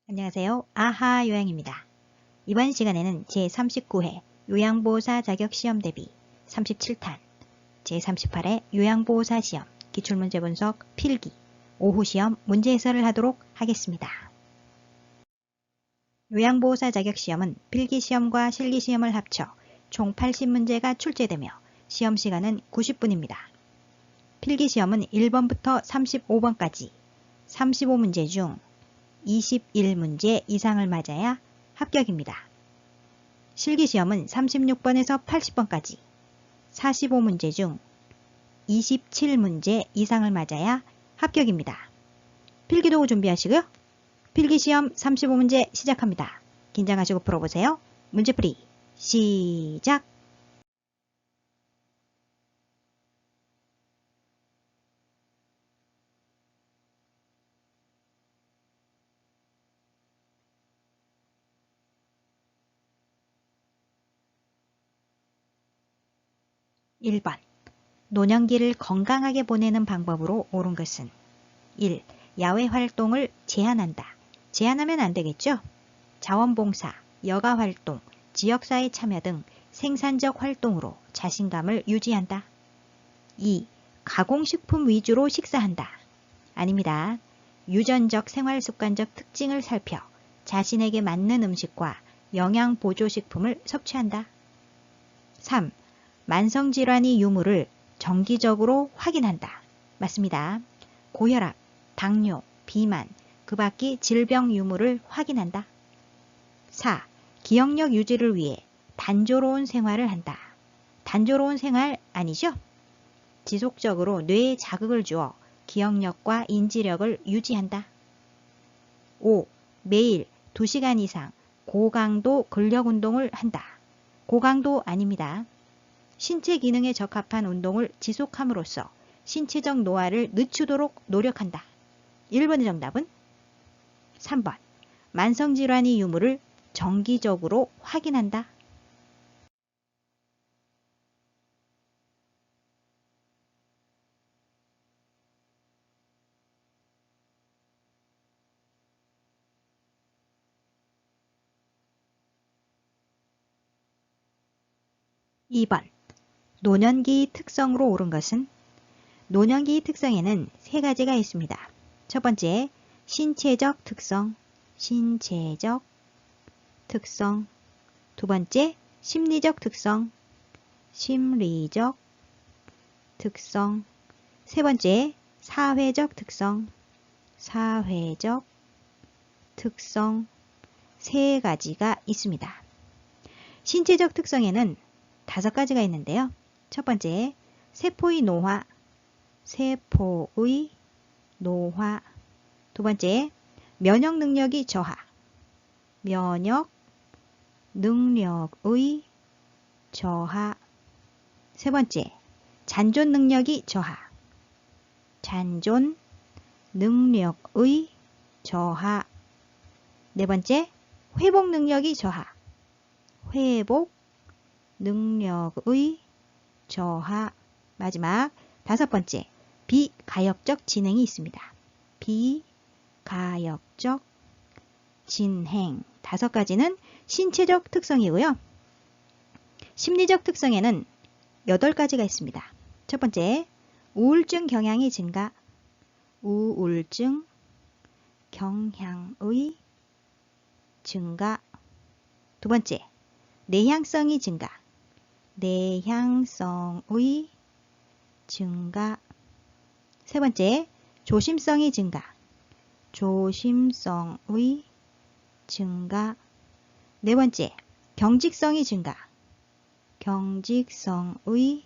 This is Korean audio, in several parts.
안녕하세요. 아하 요양입니다. 이번 시간에는 제39회 요양보호사 자격시험 대비 37탄 제38회 요양보호사 시험 기출문제 분석 필기 오후 시험 문제 해설을 하도록 하겠습니다. 요양보호사 자격시험은 필기시험과 실기시험을 합쳐 총 80문제가 출제되며 시험시간은 90분입니다. 필기시험은 1번부터 35번까지 35문제 중 21문제 이상을 맞아야 합격입니다. 실기시험은 36번에서 80번까지 45문제 중 27문제 이상을 맞아야 합격입니다. 필기도구 준비하시고요. 필기시험 35문제 시작합니다. 긴장하시고 풀어보세요. 문제풀이 시작! 1번 노년기를 건강하게 보내는 방법으로 옳은 것은 1. 야외 활동을 제한한다. 제한하면 안 되겠죠? 자원봉사, 여가활동, 지역사회 참여 등 생산적 활동으로 자신감을 유지한다. 2. 가공식품 위주로 식사한다. 아닙니다. 유전적 생활습관적 특징을 살펴 자신에게 맞는 음식과 영양보조식품을 섭취한다. 3. 만성질환의 유무를 정기적으로 확인한다. 맞습니다. 고혈압, 당뇨, 비만, 그 밖의 질병 유무를 확인한다. 4. 기억력 유지를 위해 단조로운 생활을 한다. 단조로운 생활 아니죠? 지속적으로 뇌에 자극을 주어 기억력과 인지력을 유지한다. 5. 매일 2시간 이상 고강도 근력 운동을 한다. 고강도 아닙니다. 신체 기능에 적합한 운동을 지속함으로써 신체적 노화를 늦추도록 노력한다. 1번의 정답은 3번. 만성질환의 유무를 정기적으로 확인한다. 2번. 노년기 특성으로 옳은 것은 노년기 특성에는 세 가지가 있습니다. 첫 번째, 신체적 특성, 신체적 특성. 두 번째, 심리적 특성, 심리적 특성. 세 번째, 사회적 특성, 사회적 특성. 세 가지가 있습니다. 신체적 특성에는 5가지가 있는데요. 첫 번째, 세포의 노화, 세포의 노화. 두 번째, 면역 능력이 저하, 면역 능력의 저하. 세 번째, 잔존 능력이 저하, 잔존 능력의 저하. 네 번째, 회복 능력이 저하, 회복 능력의 저하. 마지막 5번째, 비가역적 진행이 있습니다. 비가역적 진행. 5가지는 신체적 특성이고요. 심리적 특성에는 8가지가 있습니다. 첫 번째, 우울증 경향이 증가, 우울증 경향의 증가. 두 번째, 내향성이 증가, 내향성의 증가. 세 번째, 조심성이 증가, 조심성의 증가. 네 번째, 경직성이 증가, 경직성의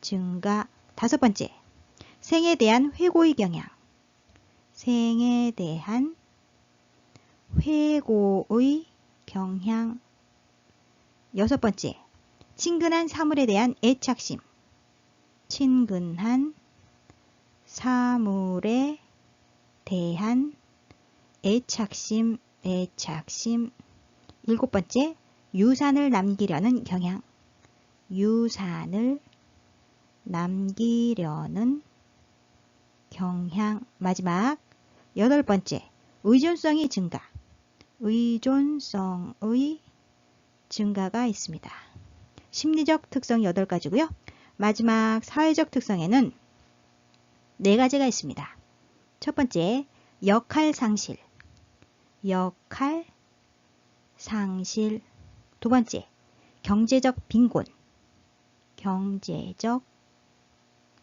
증가. 5번째, 생에 대한 회고의 경향, 생에 대한 회고의 경향. 6번째, 친근한 사물에 대한 애착심, 친근한 사물에 대한 애착심, 애착심. 7번째, 유산을 남기려는 경향, 유산을 남기려는 경향. 마지막 8번째, 의존성이 증가, 의존성의 증가가 있습니다. 심리적 특성 8가지고요. 마지막 사회적 특성에는 4가지가 있습니다. 첫 번째, 역할 상실. 역할 상실. 두 번째, 경제적 빈곤. 경제적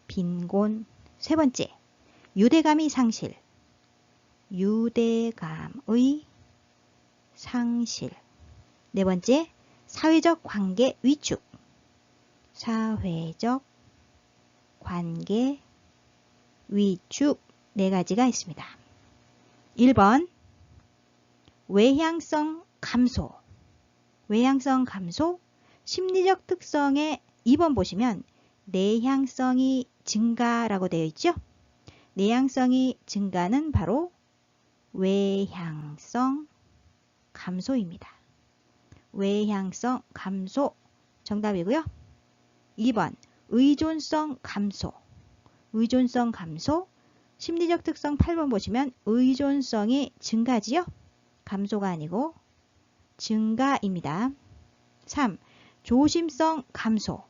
빈곤. 세 번째, 유대감의 상실. 유대감의 상실. 네 번째, 사회적 관계 위축. 사회적 관계 위축. 4가지가 있습니다. 1번, 외향성 감소. 외향성 감소. 심리적 특성에 2번 보시면 내향성이 증가라고 되어 있죠. 내향성이 증가는 바로 외향성 감소입니다. 외향성 감소 정답이고요. 2번, 의존성 감소. 의존성 감소. 심리적 특성 8번 보시면 의존성이 증가지요. 감소가 아니고 증가입니다. 3. 조심성 감소.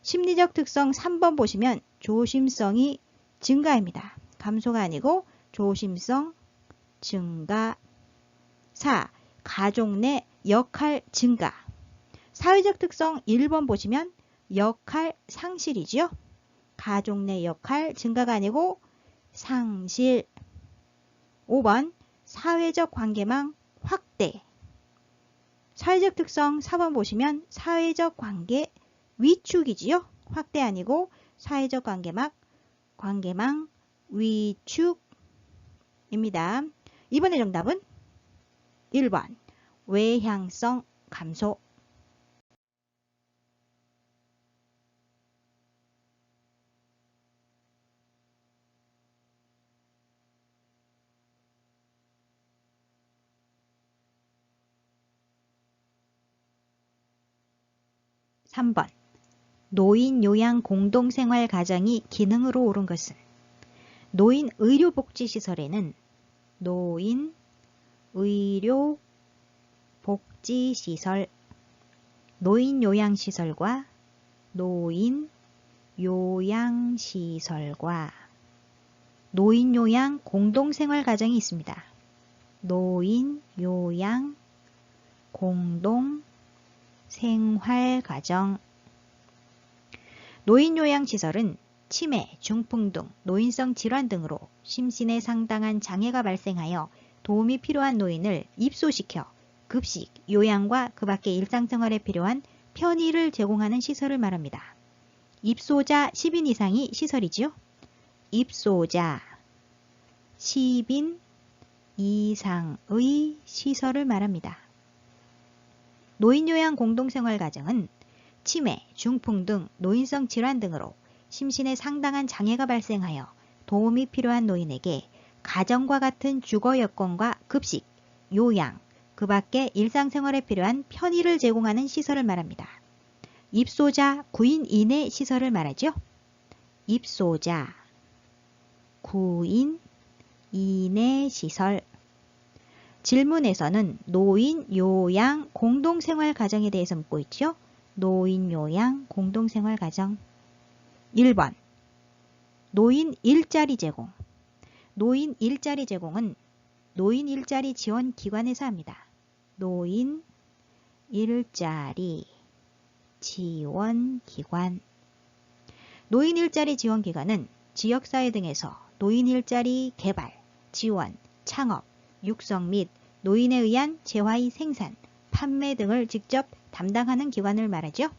심리적 특성 3번 보시면 조심성이 증가입니다. 감소가 아니고 조심성 증가. 4. 가족 내 역할 증가. 사회적 특성 1번 보시면 역할 상실이지요. 가족 내 역할 증가가 아니고 상실. 5번, 사회적 관계망 확대. 사회적 특성 4번 보시면 사회적 관계 위축이지요. 확대 아니고 사회적 관계망 위축입니다. 이번의 정답은 1번, 외향성 감소. 삼 번, 노인 요양 공동생활 가정이 기능으로 오른 것은 노인 의료복지시설에는 노인 의료복지시설, 노인 요양시설과 노인 요양시설과 노인 요양 공동생활 가정이 있습니다. 노인 요양 공동생활 가정. 노인 요양시설은 치매, 중풍 등 노인성 질환 등으로 심신에 상당한 장애가 발생하여 도움이 필요한 노인을 입소시켜 급식, 요양과 그 밖의 일상생활에 필요한 편의를 제공하는 시설을 말합니다. 입소자 10인 이상이 시설이지요. 입소자 10인 이상의 시설을 말합니다. 노인요양 공동생활가정은 치매, 중풍 등 노인성 질환 등으로 심신에 상당한 장애가 발생하여 도움이 필요한 노인에게 가정과 같은 주거 여건과 급식, 요양, 그 밖의 일상생활에 필요한 편의를 제공하는 시설을 말합니다. 입소자 9인 이내 시설을 말하죠. 입소자 9인 이내 시설. 질문에서는 노인 요양 공동생활 가정에 대해서 묻고 있죠. 노인 요양 공동생활 가정. 1번, 노인 일자리 제공. 노인 일자리 제공은 노인 일자리 지원 기관에서 합니다. 노인 일자리 지원 기관. 노인 일자리 지원 기관은 지역사회 등에서 노인 일자리 개발, 지원, 창업, 육성 및 노인에 의한 재화의 생산, 판매 등을 직접 담당하는 기관을 말하죠.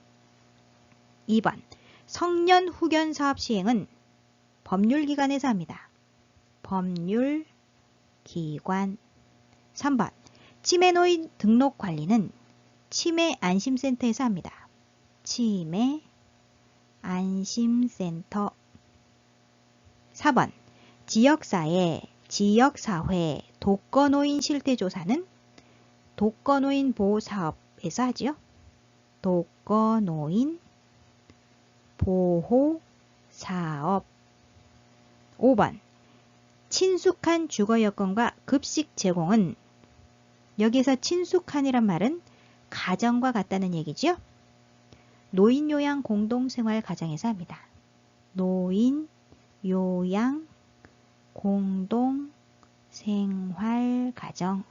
2번, 성년 후견 사업 시행은 법률기관에서 합니다. 법률기관. 3번, 치매노인 등록 관리는 치매안심센터에서 합니다. 치매안심센터. 4번, 지역사회 독거노인 실태조사는 독거노인 보호사업에서 하지요. 독거노인 보호사업. 5번, 친숙한 주거여건과 급식 제공은 여기에서 친숙한이란 말은 가정과 같다는 얘기죠. 노인 요양 공동생활 가정에서 합니다. 노인 요양 공동생활 가정.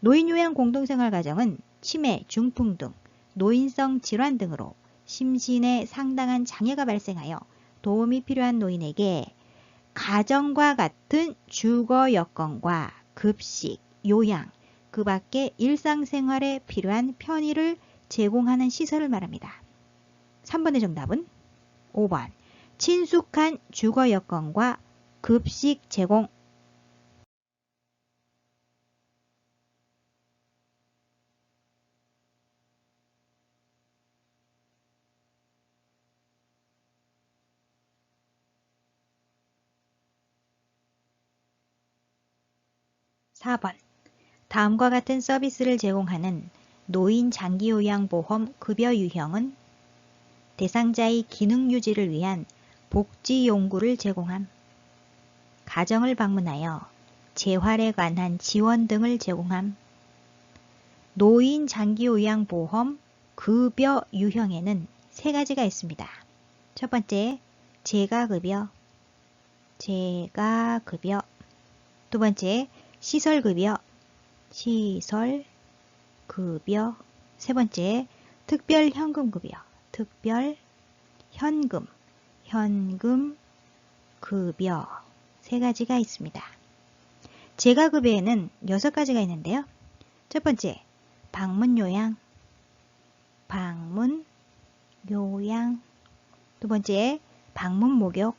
노인 요양 공동생활 가정은 치매, 중풍 등 노인성 질환 등으로 심신에 상당한 장애가 발생하여 도움이 필요한 노인에게 가정과 같은 주거 여건과 급식, 요양, 그 밖에 일상생활에 필요한 편의를 제공하는 시설을 말합니다. 3번의 정답은 5번 친숙한 주거 여건과 급식 제공. (4번) 다음과 같은 서비스를 제공하는 노인 장기요양보험 급여 유형은 대상자의 기능 유지를 위한 복지 용구를 제공함, 가정을 방문하여 재활에 관한 지원 등을 제공함. 노인 장기요양보험 급여 유형에는 세 가지가 있습니다. 첫 번째, 재가급여. 두 번째, 시설급여. 세 번째, 특별현금급여. 현금급여. 세 가지가 있습니다. 재가급여에는 6가지가 있는데요. 첫 번째, 방문요양. 두 번째, 방문목욕.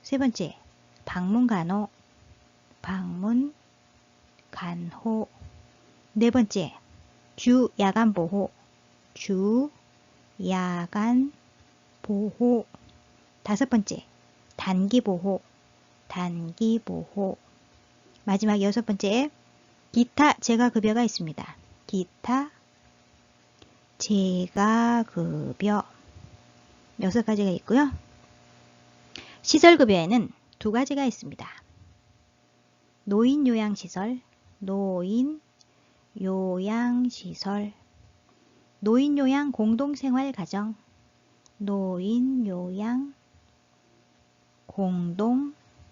세 번째, 방문간호. 네 번째, 주야간보호. 다섯 번째, 단기보호. 마지막 6번째, 기타 재가급여가 있습니다. 기타 재가급여 6가지가 있고요. 시설급여에는 2가지가 있습니다. 노인요양시설, 노인요양 공동생활 가정, 노인요양 공동생활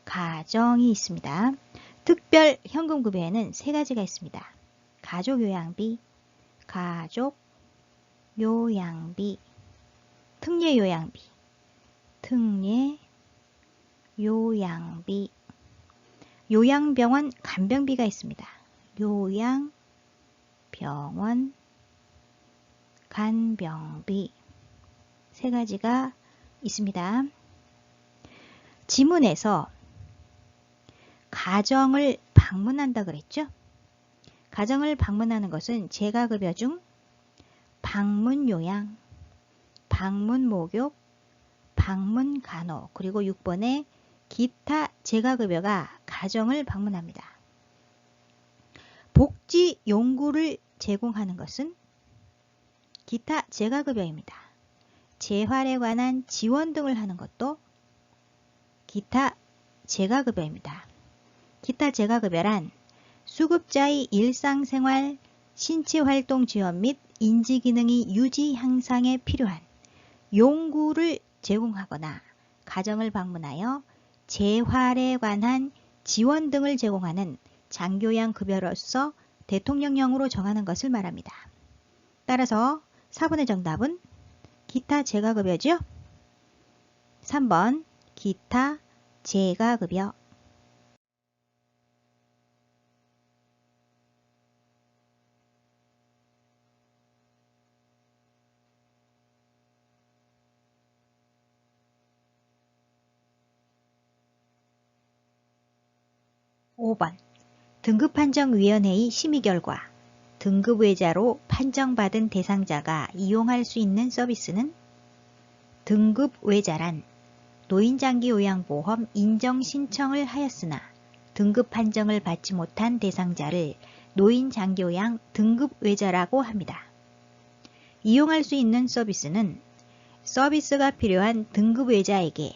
가정이 있습니다. 특별 현금급여에는 3가지가 있습니다. 가족요양비, 특례요양비, 요양병원 간병비가 있습니다. 요양병원 간병비 3가지가 있습니다. 지문에서 가정을 방문한다 그랬죠? 가정을 방문하는 것은 재가급여 중 방문요양, 방문목욕, 방문간호, 그리고 6번에 기타 재가급여가 가정을 방문합니다. 복지 용구를 제공하는 것은 기타 재가급여입니다. 재활에 관한 지원 등을 하는 것도 기타 재가급여입니다. 기타 재가급여란 수급자의 일상생활, 신체활동 지원 및 인지기능의 유지 향상에 필요한 용구를 제공하거나 가정을 방문하여 재활에 관한 지원 등을 제공하는 장교양급여로서 대통령령으로 정하는 것을 말합니다. 따라서 4번의 정답은 기타 재가급여죠? 3번 기타 재가급여. (5번) 등급판정위원회의 심의 결과 등급외자로 판정받은 대상자가 이용할 수 있는 서비스는 등급외자란 노인장기요양보험 인정 신청을 하였으나 등급 판정을 받지 못한 대상자를 노인장기요양 등급외자라고 합니다. 이용할 수 있는 서비스는 서비스가 필요한 등급외자에게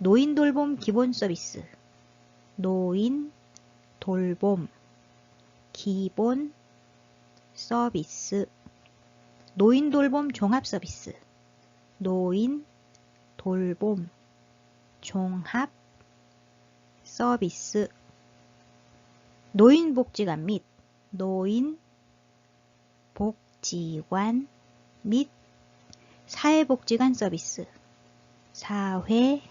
노인 돌봄 기본 서비스, 노인 돌봄 기본 서비스, 노인 돌봄 종합 서비스, 노인 돌봄 종합 서비스, 노인복지관 및 노인복지관 및 사회복지관 서비스, 사회복지관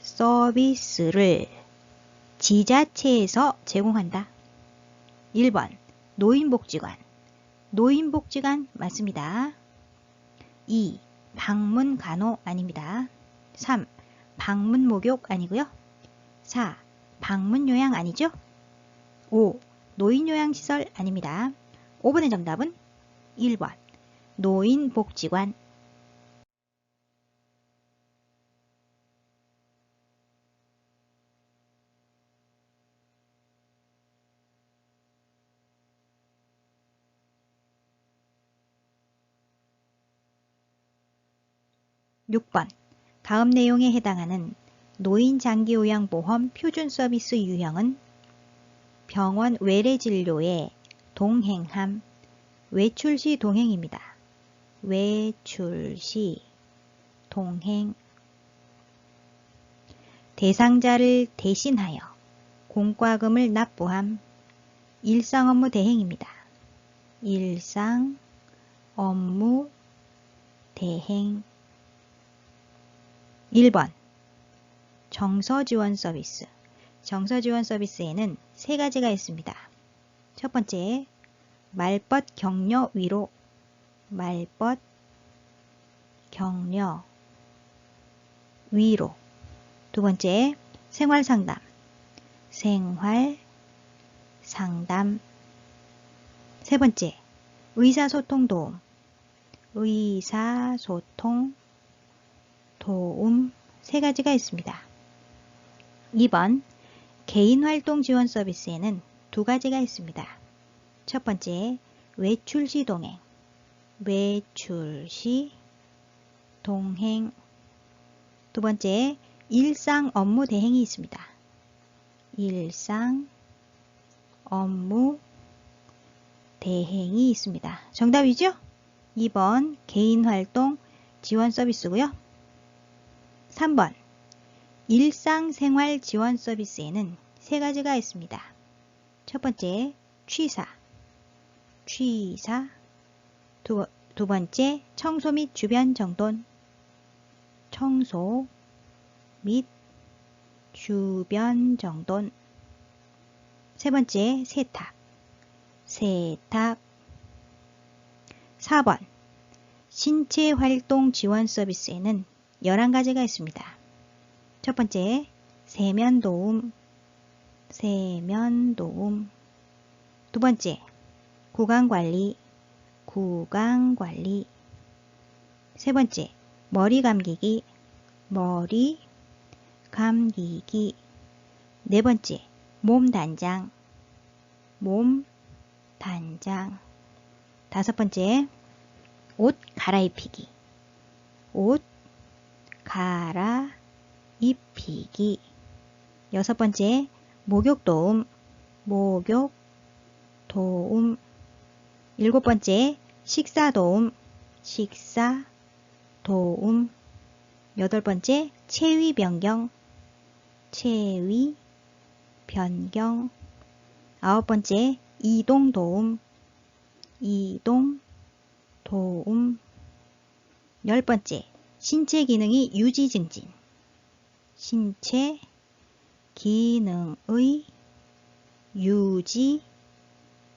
서비스를 지자체에서 제공한다. 1번 노인복지관, 노인복지관 맞습니다. 2. 방문 간호 아닙니다. 3. 방문 목욕 아니고요. 4. 방문 요양 아니죠? 5. 노인 요양시설 아닙니다. 5번의 정답은 1번 노인복지관. 6번 다음 내용에 해당하는 노인장기요양보험 표준 서비스 유형은 병원 외래진료에 동행함, 외출시 동행입니다. 외출시 동행. 대상자를 대신하여 공과금을 납부함, 일상업무 대행입니다. 일상업무 대행. 1번 정서지원 서비스. 정서지원 서비스에는 세 가지가 있습니다. 첫 번째, 말벗 격려 위로, 말벗 격려 위로. 두 번째, 생활상담, 생활상담. 세 번째, 의사소통 도움, 의사소통 도움. 세 가지가 있습니다. 2번 개인활동 지원 서비스에는 두 가지가 있습니다. 첫 번째, 외출시 동행, 외출시 동행. 두 번째, 일상 업무 대행이 있습니다. 일상 업무 대행이 있습니다. 정답이죠? 2번 개인활동 지원 서비스고요. 3번 일상생활 지원 서비스에는 세 가지가 있습니다. 첫 번째, 취사, 취사. 두 번째, 청소 및 주변 정돈, 청소 및 주변 정돈. 세 번째, 세탁, 세탁. 4번 신체활동 지원 서비스에는 11가지가 있습니다. 첫 번째, 세면도움, 세면도움. 두 번째, 구강관리, 구강관리. 세 번째, 머리 감기기, 머리 감기기. 네 번째, 몸단장, 몸단장. 다섯 번째, 옷 갈아입히기, 옷 갈아입히기. 여섯 번째, 목욕도움, 목욕도움. 일곱 번째, 식사도움, 식사도움. 여덟 번째, 체위 변경, 체위 변경. 아홉 번째, 이동도움, 이동도움. 열 번째, 신체 기능이 유지 증진, 신체 기능의 유지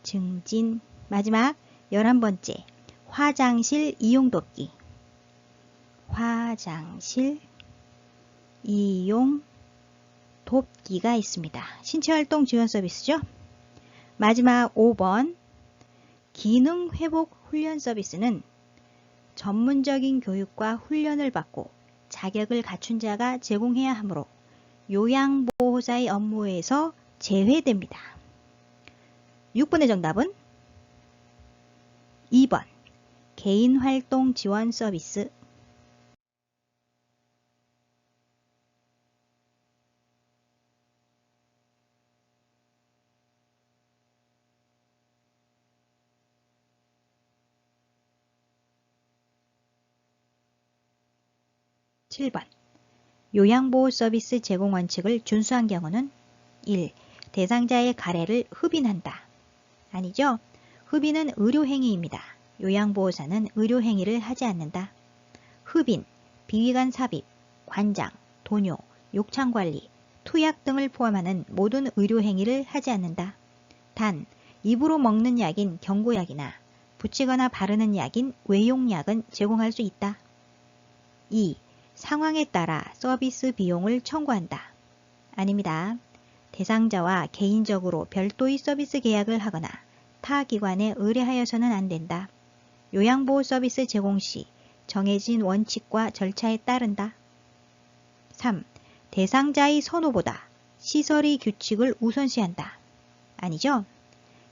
증진. 마지막 11번째, 화장실 이용 돕기, 화장실 이용 돕기가 있습니다. 신체활동 지원 서비스죠. 마지막 5번, 기능회복 훈련 서비스는 전문적인 교육과 훈련을 받고 자격을 갖춘 자가 제공해야 하므로 요양보호사의 업무에서 제외됩니다. 6번의 정답은 2번 개인활동 지원 서비스. 7번. 요양보호 서비스 제공 원칙을 준수한 경우는 1. 대상자의 가래를 흡인한다. 아니죠? 흡인은 의료행위입니다. 요양보호사는 의료행위를 하지 않는다. 흡인, 비위관 삽입, 관장, 도뇨, 욕창관리, 투약 등을 포함하는 모든 의료행위를 하지 않는다. 단, 입으로 먹는 약인 경구약이나 붙이거나 바르는 약인 외용약은 제공할 수 있다. 2. 상황에 따라 서비스 비용을 청구한다. 아닙니다. 대상자와 개인적으로 별도의 서비스 계약을 하거나 타 기관에 의뢰하여서는 안 된다. 요양보호 서비스 제공 시 정해진 원칙과 절차에 따른다. 3. 대상자의 선호보다 시설의 규칙을 우선시한다. 아니죠?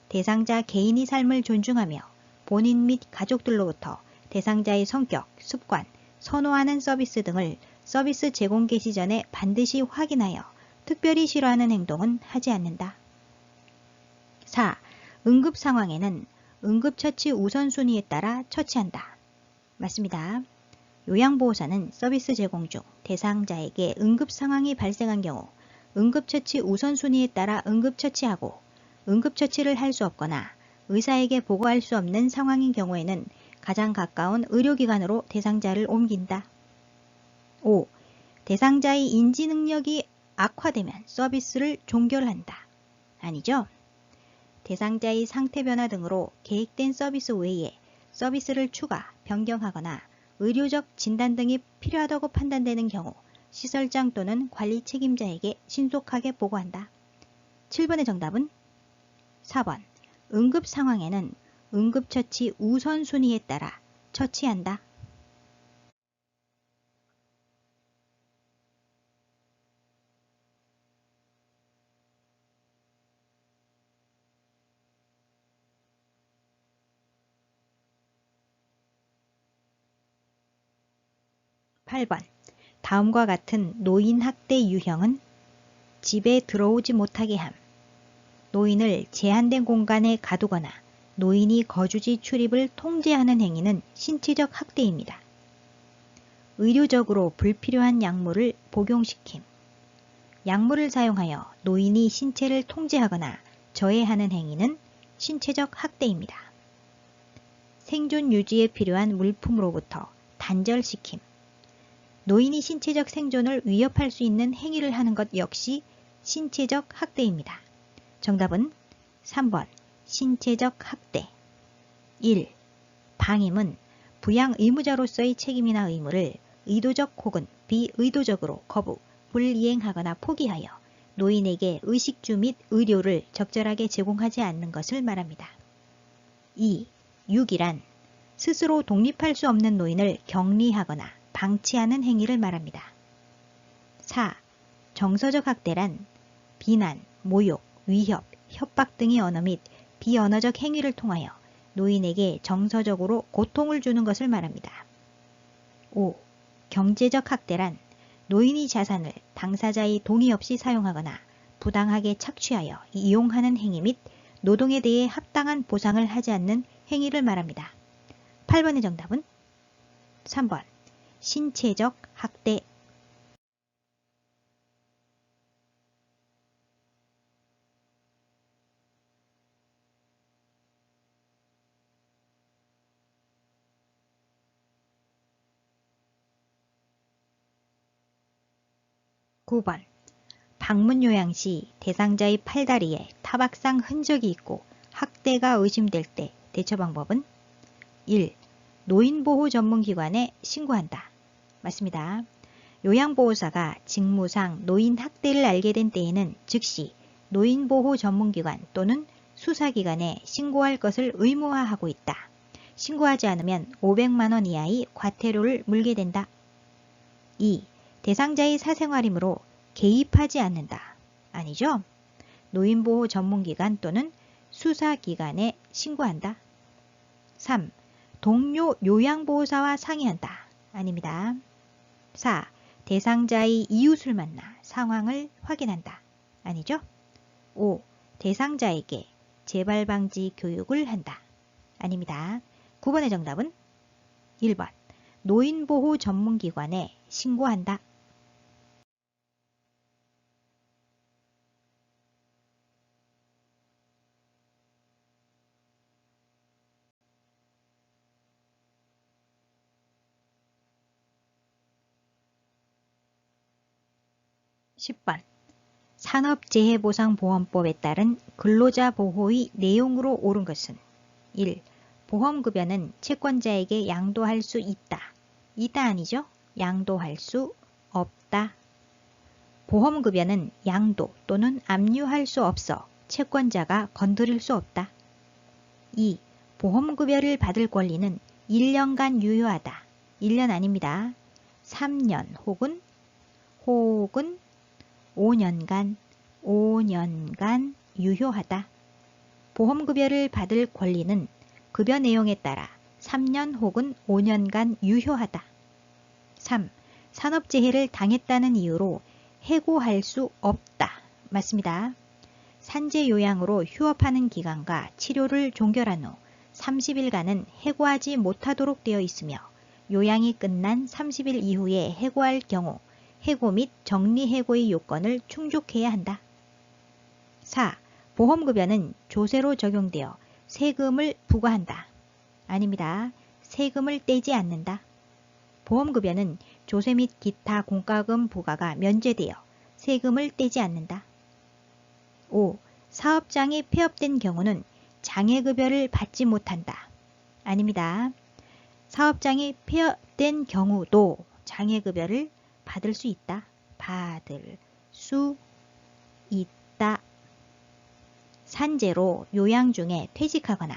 대상자 개인의 삶을 존중하며 본인 및 가족들로부터 대상자의 성격, 습관, 선호하는 서비스 등을 서비스 제공 개시 전에 반드시 확인하여 특별히 싫어하는 행동은 하지 않는다. 4. 응급 상황에는 응급처치 우선순위에 따라 처치한다. 맞습니다. 요양보호사는 서비스 제공 중 대상자에게 응급 상황이 발생한 경우 응급처치 우선순위에 따라 응급처치하고 응급처치를 할 수 없거나 의사에게 보고할 수 없는 상황인 경우에는 가장 가까운 의료기관으로 대상자를 옮긴다. 5. 대상자의 인지 능력이 악화되면 서비스를 종결한다. 아니죠? 대상자의 상태 변화 등으로 계획된 서비스 외에 서비스를 추가, 변경하거나 의료적 진단 등이 필요하다고 판단되는 경우 시설장 또는 관리 책임자에게 신속하게 보고한다. 7번의 정답은 4번. 응급 상황에는 응급처치 우선순위에 따라 처치한다. 8번. 다음과 같은 노인 학대 유형은 집에 들어오지 못하게 함. 노인을 제한된 공간에 가두거나 노인이 거주지 출입을 통제하는 행위는 신체적 학대입니다. 의료적으로 불필요한 약물을 복용시킴. 약물을 사용하여 노인이 신체를 통제하거나 저해하는 행위는 신체적 학대입니다. 생존 유지에 필요한 물품으로부터 단절시킴. 노인이 신체적 생존을 위협할 수 있는 행위를 하는 것 역시 신체적 학대입니다. 정답은 3번 신체적 학대. 1. 방임은 부양 의무자로서의 책임이나 의무를 의도적 혹은 비의도적으로 거부, 불이행하거나 포기하여 노인에게 의식주 및 의료를 적절하게 제공하지 않는 것을 말합니다. 2. 유기란 스스로 독립할 수 없는 노인을 격리하거나 방치하는 행위를 말합니다. 4. 정서적 학대란 비난, 모욕, 위협, 협박 등의 언어 및 비언어적 행위를 통하여 노인에게 정서적으로 고통을 주는 것을 말합니다. 5. 경제적 학대란 노인의 자산을 당사자의 동의 없이 사용하거나 부당하게 착취하여 이용하는 행위 및 노동에 대해 합당한 보상을 하지 않는 행위를 말합니다. 8번의 정답은 3번 신체적 학대. 9번. 방문 요양 시 대상자의 팔다리에 타박상 흔적이 있고 학대가 의심될 때 대처 방법은 1. 노인보호 전문기관에 신고한다. 맞습니다. 요양보호사가 직무상 노인 학대를 알게 된 때에는 즉시 노인보호 전문기관 또는 수사기관에 신고할 것을 의무화하고 있다. 신고하지 않으면 500만 원 이하의 과태료를 물게 된다. 2. 대상자의 사생활이므로 개입하지 않는다. 아니죠? 노인보호 전문기관 또는 수사기관에 신고한다. 3. 동료 요양보호사와 상의한다. 아닙니다. 4. 대상자의 이웃을 만나 상황을 확인한다. 아니죠? 5. 대상자에게 재발방지 교육을 한다. 아닙니다. 9번의 정답은 1번 노인보호 전문기관에 신고한다. (10번) 산업재해보상보험법에 따른 근로자 보호의 내용으로 옳은 것은 1. 보험급여는 채권자에게 양도할 수 있다. 있다 아니죠? 양도할 수 없다. 보험급여는 양도 또는 압류할 수 없어 채권자가 건드릴 수 없다. 2. 보험급여를 받을 권리는 1년간 유효하다. 1년 아닙니다. 3년 혹은 5년간 유효하다. 보험급여를 받을 권리는 급여 내용에 따라 3년 혹은 5년간 유효하다. 3. 산업재해를 당했다는 이유로 해고할 수 없다. 맞습니다. 산재요양으로 휴업하는 기간과 치료를 종결한 후 30일간은 해고하지 못하도록 되어 있으며 요양이 끝난 30일 이후에 해고할 경우 해고 및 정리해고의 요건을 충족해야 한다. 4. 보험급여는 조세로 적용되어 세금을 부과한다. 아닙니다. 세금을 떼지 않는다. 보험급여는 조세 및 기타 공과금 부과가 면제되어 세금을 떼지 않는다. 5. 사업장이 폐업된 경우는 장애급여를 받지 못한다. 아닙니다. 사업장이 폐업된 경우도 장애급여를 받을 수 있다. 받을 수 있다. 산재로 요양 중에 퇴직하거나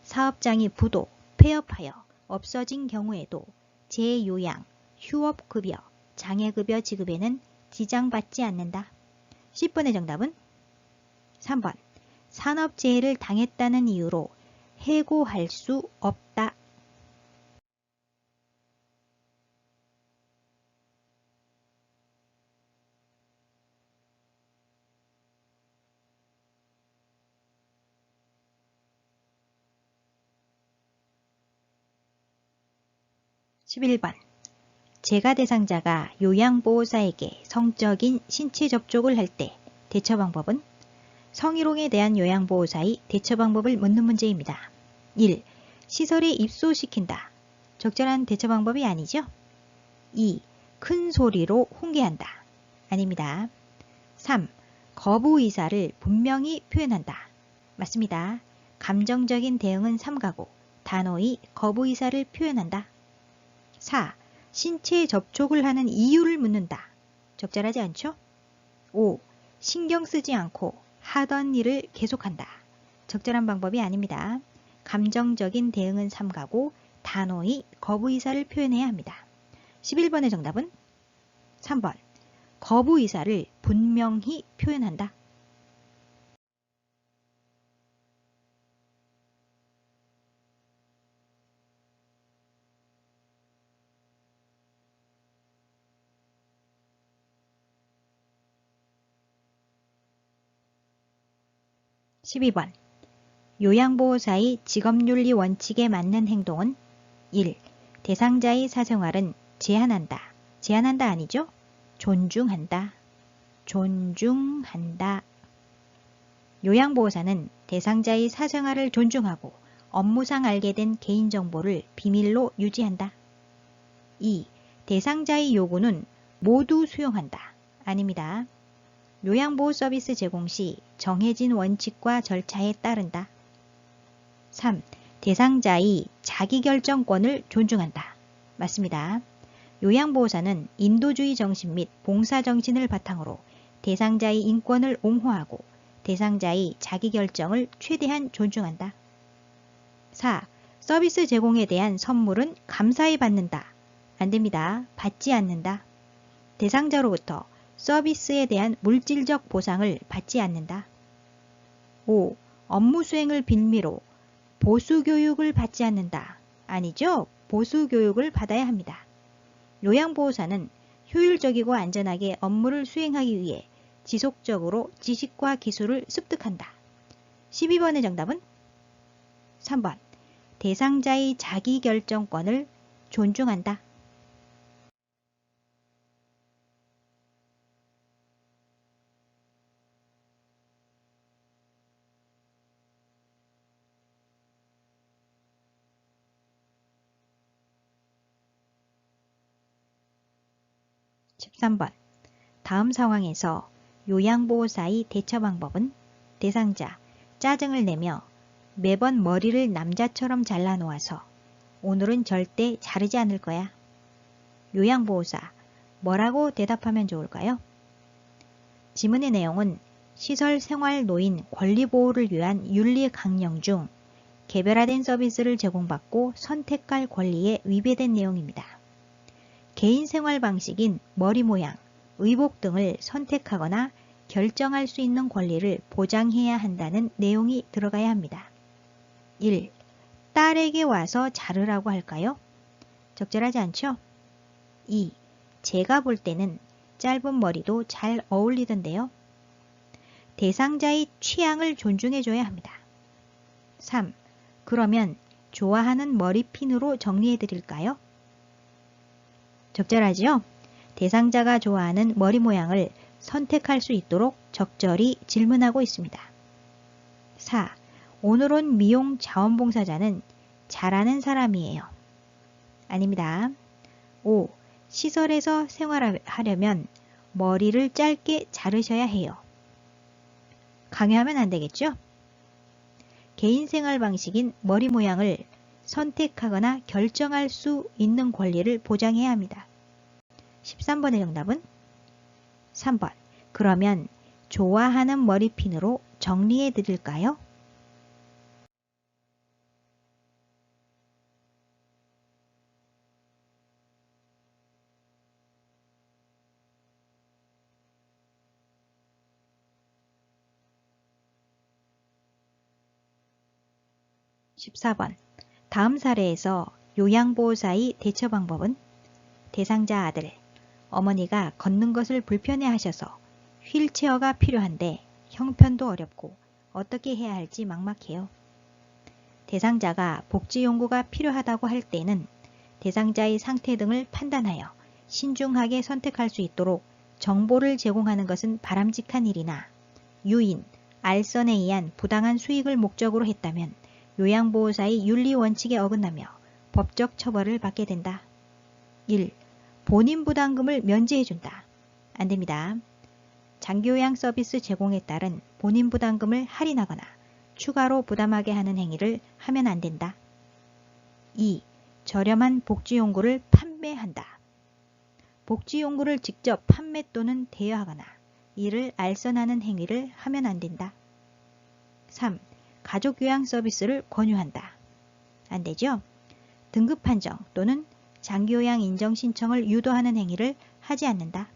사업장이 부도, 폐업하여 없어진 경우에도 재요양, 휴업급여, 장애급여 지급에는 지장받지 않는다. 10번의 정답은 3번. 산업재해를 당했다는 이유로 해고할 수 없다. 11번. 재가 대상자가 요양보호사에게 성적인 신체 접촉을 할 때 대처 방법은? 성희롱에 대한 요양보호사의 대처 방법을 묻는 문제입니다. 1. 시설에 입소시킨다. 적절한 대처 방법이 아니죠? 2. 큰 소리로 훈계한다. 아닙니다. 3. 거부 의사를 분명히 표현한다. 맞습니다. 감정적인 대응은 삼가고 단호히 거부 의사를 표현한다. 4. 신체 접촉을 하는 이유를 묻는다. 적절하지 않죠? 5. 신경 쓰지 않고 하던 일을 계속한다. 적절한 방법이 아닙니다. 감정적인 대응은 삼가고 단호히 거부 의사를 표현해야 합니다. 11번의 정답은 3번. 거부 의사를 분명히 표현한다. 12번. 요양보호사의 직업윤리 원칙에 맞는 행동은 1. 대상자의 사생활은 제한한다. 제한한다 아니죠? 존중한다. 존중한다. 요양보호사는 대상자의 사생활을 존중하고 업무상 알게 된 개인정보를 비밀로 유지한다. 2. 대상자의 요구는 모두 수용한다. 아닙니다. 요양보호 서비스 제공 시 정해진 원칙과 절차에 따른다. 3. 대상자의 자기결정권을 존중한다. 맞습니다. 요양보호사는 인도주의 정신 및 봉사정신을 바탕으로 대상자의 인권을 옹호하고 대상자의 자기결정을 최대한 존중한다. 4. 서비스 제공에 대한 선물은 감사히 받는다. 안됩니다. 받지 않는다. 대상자로부터 서비스에 대한 물질적 보상을 받지 않는다. 5. 업무 수행을 빌미로 보수교육을 받지 않는다. 아니죠. 보수교육을 받아야 합니다. 요양보호사는 효율적이고 안전하게 업무를 수행하기 위해 지속적으로 지식과 기술을 습득한다. 12번의 정답은 3번. 대상자의 자기결정권을 존중한다. 13번. 다음 상황에서 요양보호사의 대처 방법은 대상자, 짜증을 내며 매번 머리를 남자처럼 잘라놓아서 오늘은 절대 자르지 않을 거야. 요양보호사, 뭐라고 대답하면 좋을까요? 지문의 내용은 시설 생활 노인 권리 보호를 위한 윤리 강령 중 개별화된 서비스를 제공받고 선택할 권리에 위배된 내용입니다. 개인 생활 방식인 머리 모양, 의복 등을 선택하거나 결정할 수 있는 권리를 보장해야 한다는 내용이 들어가야 합니다. 1. 딸에게 와서 자르라고 할까요? 적절하지 않죠? 2. 제가 볼 때는 짧은 머리도 잘 어울리던데요. 대상자의 취향을 존중해줘야 합니다. 3. 그러면 좋아하는 머리핀으로 정리해 드릴까요? 적절하지요? 대상자가 좋아하는 머리 모양을 선택할 수 있도록 적절히 질문하고 있습니다. 4. 오늘 온 미용 자원봉사자는 잘하는 사람이에요. 아닙니다. 5. 시설에서 생활하려면 머리를 짧게 자르셔야 해요. 강요하면 안 되겠죠? 개인 생활 방식인 머리 모양을 선택하거나 결정할 수 있는 권리를 보장해야 합니다. 13번의 정답은 3번. 그러면 좋아하는 머리핀으로 정리해 드릴까요? (14번) 다음 사례에서 요양보호사의 대처 방법은 대상자 아들, 어머니가 걷는 것을 불편해 하셔서 휠체어가 필요한데 형편도 어렵고 어떻게 해야 할지 막막해요. 대상자가 복지용구가 필요하다고 할 때는 대상자의 상태 등을 판단하여 신중하게 선택할 수 있도록 정보를 제공하는 것은 바람직한 일이나 유인, 알선에 의한 부당한 수익을 목적으로 했다면 요양보호사의 윤리 원칙에 어긋나며 법적 처벌을 받게 된다. 1. 본인 부담금을 면제해준다. 안됩니다. 장기요양 서비스 제공에 따른 본인 부담금을 할인하거나 추가로 부담하게 하는 행위를 하면 안된다. 2. 저렴한 복지용구를 판매한다. 복지용구를 직접 판매 또는 대여하거나 이를 알선하는 행위를 하면 안된다. 3. 가족요양 서비스를 권유한다. 안되죠? 등급 판정 또는 장기요양 인정 신청을 유도하는 행위를 하지 않는다.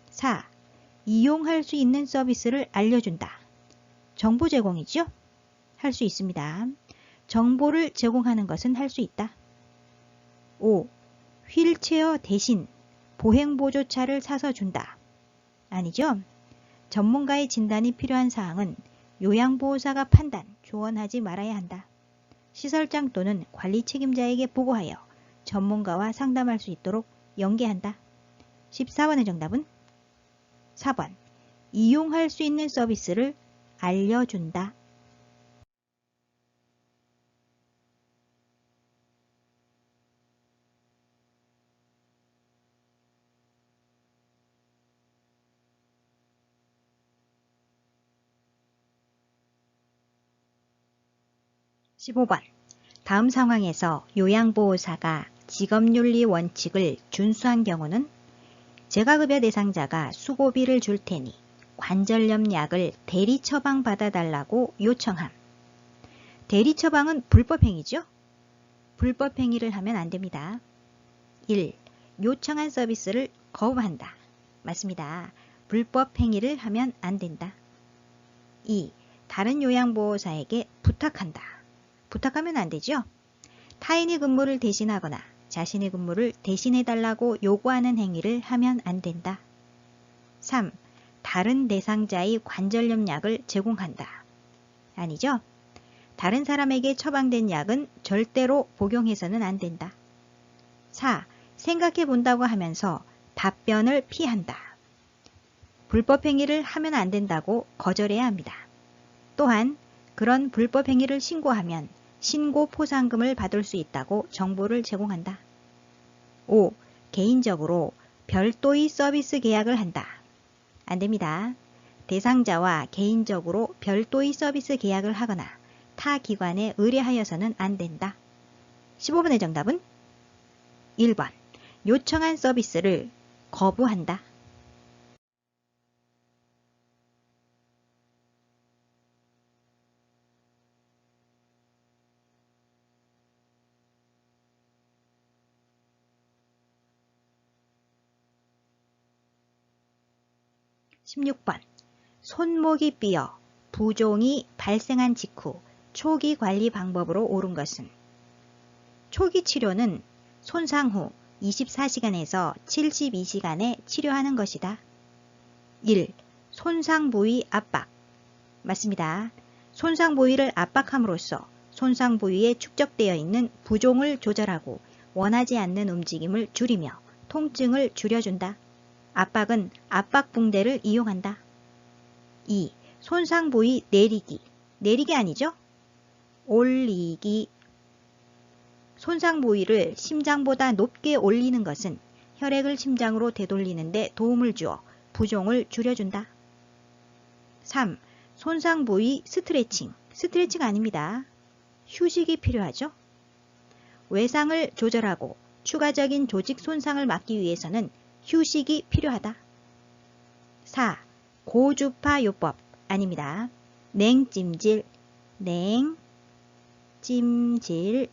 4. 이용할 수 있는 서비스를 알려준다. 정보 제공이죠? 할 수 있습니다. 정보를 제공하는 것은 할 수 있다. 5. 휠체어 대신 보행보조차를 사서 준다. 아니죠? 전문가의 진단이 필요한 사항은 요양보호사가 판단, 조언하지 말아야 한다. 시설장 또는 관리 책임자에게 보고하여 전문가와 상담할 수 있도록 연계한다. 14번의 정답은 4번. 이용할 수 있는 서비스를 알려준다. (15번) 다음 상황에서 요양보호사가 직업윤리 원칙을 준수한 경우는 재가급여 대상자가 수고비를 줄 테니 관절염 약을 대리 처방 받아달라고 요청함. 대리 처방은 불법행위죠? 불법행위를 하면 안됩니다. 1. 요청한 서비스를 거부한다. 맞습니다. 불법행위를 하면 안된다. 2. 다른 요양보호사에게 부탁한다. 부탁하면 안되죠? 타인의 근무를 대신하거나 자신의 근무를 대신해달라고 요구하는 행위를 하면 안된다. 3. 다른 대상자의 관절염 약을 제공한다. 아니죠? 다른 사람에게 처방된 약은 절대로 복용해서는 안된다. 4. 생각해 본다고 하면서 답변을 피한다. 불법행위를 하면 안된다고 거절해야 합니다. 또한 그런 불법행위를 신고하면 신고 포상금을 받을 수 있다고 정보를 제공한다. 5. 개인적으로 별도의 서비스 계약을 한다. 안 됩니다. 대상자와 개인적으로 별도의 서비스 계약을 하거나 타 기관에 의뢰하여서는 안 된다. 15번의 정답은 1번. 요청한 서비스를 거부한다. 16번. 손목이 삐어 부종이 발생한 직후 초기 관리 방법으로 옳은 것은 초기 치료는 손상 후 24시간에서 72시간에 치료하는 것이다. 1. 손상 부위 압박. 맞습니다. 손상 부위를 압박함으로써 손상 부위에 축적되어 있는 부종을 조절하고 원하지 않는 움직임을 줄이며 통증을 줄여준다. 압박은 압박붕대를 이용한다. 2. 손상 부위 내리기. 내리기 아니죠? 올리기. 손상 부위를 심장보다 높게 올리는 것은 혈액을 심장으로 되돌리는 데 도움을 주어 부종을 줄여준다. 3. 손상 부위 스트레칭. 스트레칭 아닙니다. 휴식이 필요하죠? 외상을 조절하고 추가적인 조직 손상을 막기 위해서는 휴식이 필요하다. 4. 고주파 요법 아닙니다. 냉찜질, 냉찜질.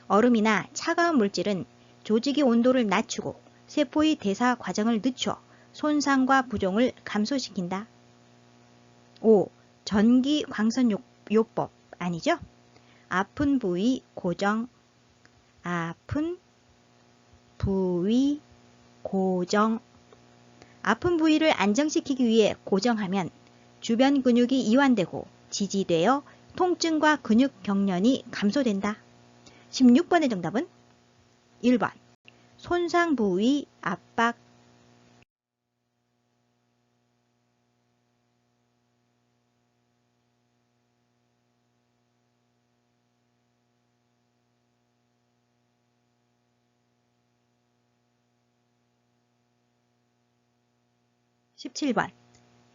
얼음이나 차가운 물질은 조직의 온도를 낮추고 세포의 대사 과정을 늦춰 손상과 부종을 감소시킨다. 5. 전기 광선 요법 아니죠? 아픈 부위 고정, 아픈 부위 고정. 아픈 부위를 안정시키기 위해 고정하면 주변 근육이 이완되고 지지되어 통증과 근육 경련이 감소된다. 16번의 정답은 1번. 손상 부위 압박. 17번.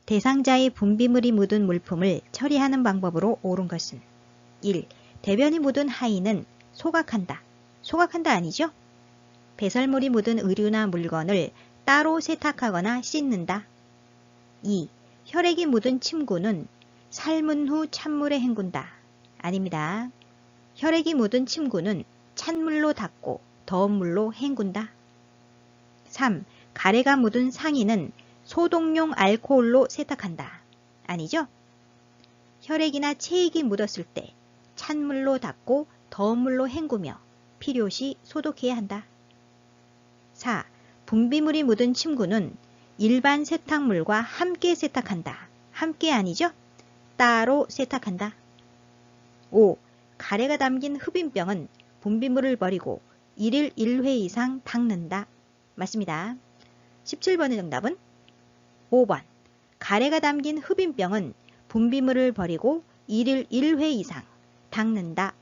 대상자의 분비물이 묻은 물품을 처리하는 방법으로 옳은 것은 1. 대변이 묻은 하인은 소각한다. 소각한다 아니죠? 배설물이 묻은 의류나 물건을 따로 세탁하거나 씻는다. 2. 혈액이 묻은 침구는 삶은 후 찬물에 헹군다. 아닙니다. 혈액이 묻은 침구는 찬물로 닦고 더운 물로 헹군다. 3. 가래가 묻은 상의는 소독용 알코올로 세탁한다. 아니죠? 혈액이나 체액이 묻었을 때 찬물로 닦고 더운 물로 헹구며 필요시 소독해야 한다. 4. 분비물이 묻은 침구는 일반 세탁물과 함께 세탁한다. 함께 아니죠? 따로 세탁한다. 5. 가래가 담긴 흡인병은 분비물을 버리고 1일 1회 이상 닦는다. 맞습니다. 17번의 정답은 5번. 가래가 담긴 흡인병은 분비물을 버리고 1일 1회 이상 닦는다.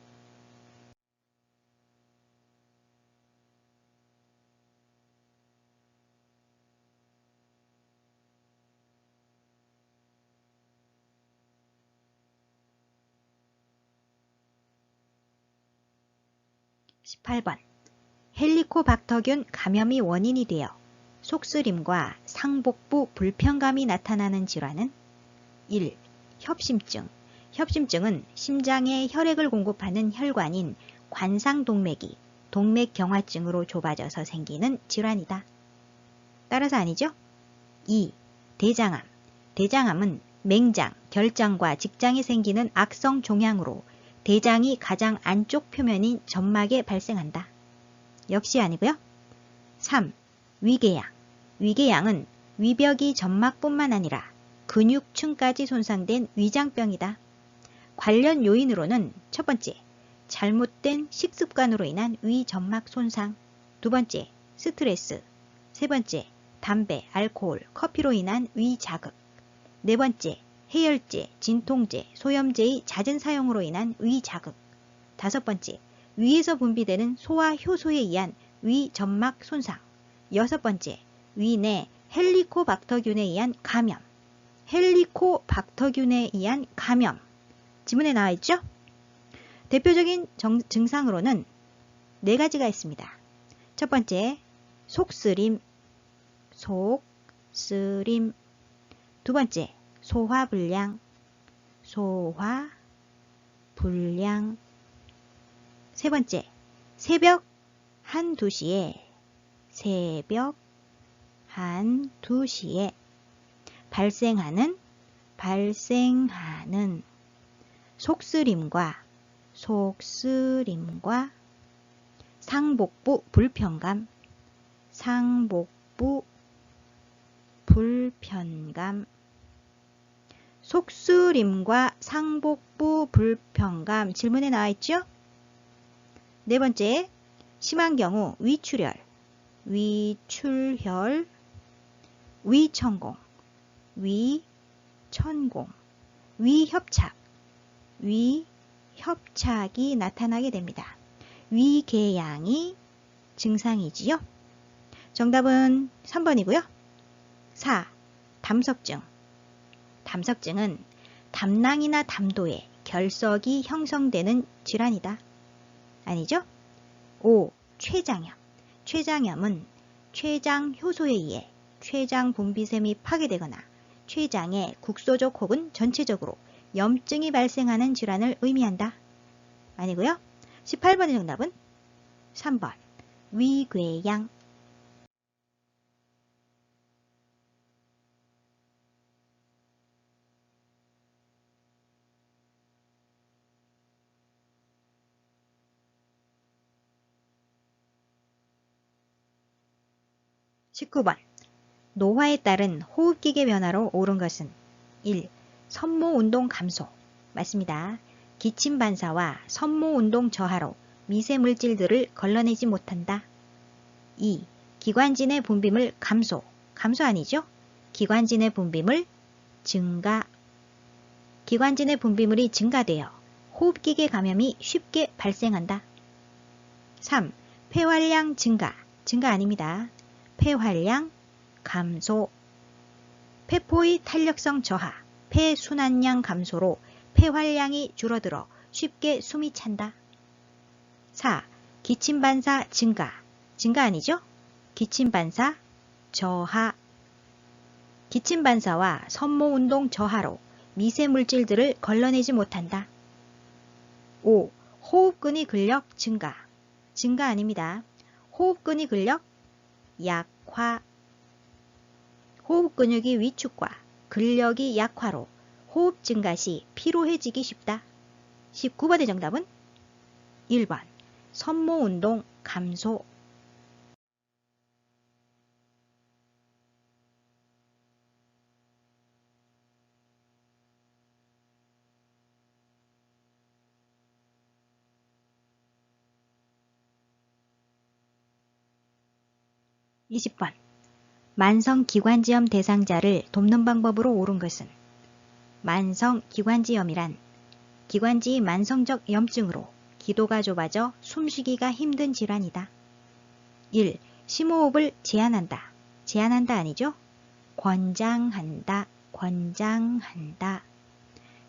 18번. 헬리코박터균 감염이 원인이 되어 속쓰림과 상복부 불편감이 나타나는 질환은 1. 협심증. 협심증은 심장에 혈액을 공급하는 혈관인 관상동맥이 동맥경화증으로 좁아져서 생기는 질환이다. 따라서 아니죠? 2. 대장암. 대장암은 맹장, 결장과 직장에 생기는 악성 종양으로 대장이 가장 안쪽 표면인 점막에 발생한다. 역시 아니고요. 3. 위궤양. 위궤양은 위벽이 점막뿐만 아니라 근육층까지 손상된 위장병이다. 관련 요인으로는 첫 번째, 잘못된 식습관으로 인한 위점막 손상. 두 번째, 스트레스. 세 번째, 담배, 알코올, 커피로 인한 위자극. 네 번째, 해열제, 진통제, 소염제의 잦은 사용으로 인한 위자극. 다섯 번째, 위에서 분비되는 소화 효소에 의한 위점막 손상. 6번째, 위내 헬리코박터균에 의한 감염. 헬리코박터균에 의한 감염. 지문에 나와 있죠? 대표적인 증상으로는 4가지가 있습니다. 첫 번째, 속쓰림. 두 번째, 소화불량. 세 번째, 새벽 1, 2시에 발생하는 속쓰림과 상복부 불편감. 속쓰림과 상복부 불편감. 질문에 나와 있죠? 4번째, 심한 경우 위출혈, 위천공, 위협착이 나타나게 됩니다. 위궤양이 증상이지요. 정답은 3번이고요. 4. 담석증. 담석증은 담낭이나 담도에 결석이 형성되는 질환이다. 아니죠? 5. 췌장염. 췌장염은 췌장 효소에 의해 췌장 분비샘이 파괴되거나 췌장에 국소적 혹은 전체적으로 염증이 발생하는 질환을 의미한다. 아니고요. 18번의 정답은 3번. 위궤양. 19번. 노화에 따른 호흡기계 변화로 옳은 것은 1. 섬모운동 감소. 맞습니다. 기침 반사와 섬모운동 저하로 미세물질들을 걸러내지 못한다. 2. 기관지내 분비물 감소. 감소 아니죠? 기관지내 분비물 증가. 기관지내 분비물이 증가되어 호흡기계 감염이 쉽게 발생한다. 3. 폐활량 증가. 증가 아닙니다. 폐활량 감소. 폐포의 탄력성 저하, 폐순환량 감소로 폐활량이 줄어들어 쉽게 숨이 찬다. 4. 기침 반사 증가. 증가 아니죠? 기침 반사 저하. 기침 반사와 섬모운동 저하로 미세물질들을 걸러내지 못한다. 5. 호흡근의 근력 증가. 증가 아닙니다. 호흡근의 근력 약화. 호흡 근육이 위축과 근력이 약화로 호흡 증가 시 피로해지기 쉽다. 19번의 정답은 1번. 섬모운동 감소. 20번. 만성기관지염 대상자를 돕는 방법으로 옳은 것은 만성기관지염이란 기관지의 만성적 염증으로 기도가 좁아져 숨쉬기가 힘든 질환이다. 1. 심호흡을 제한한다. 제한한다 아니죠? 권장한다.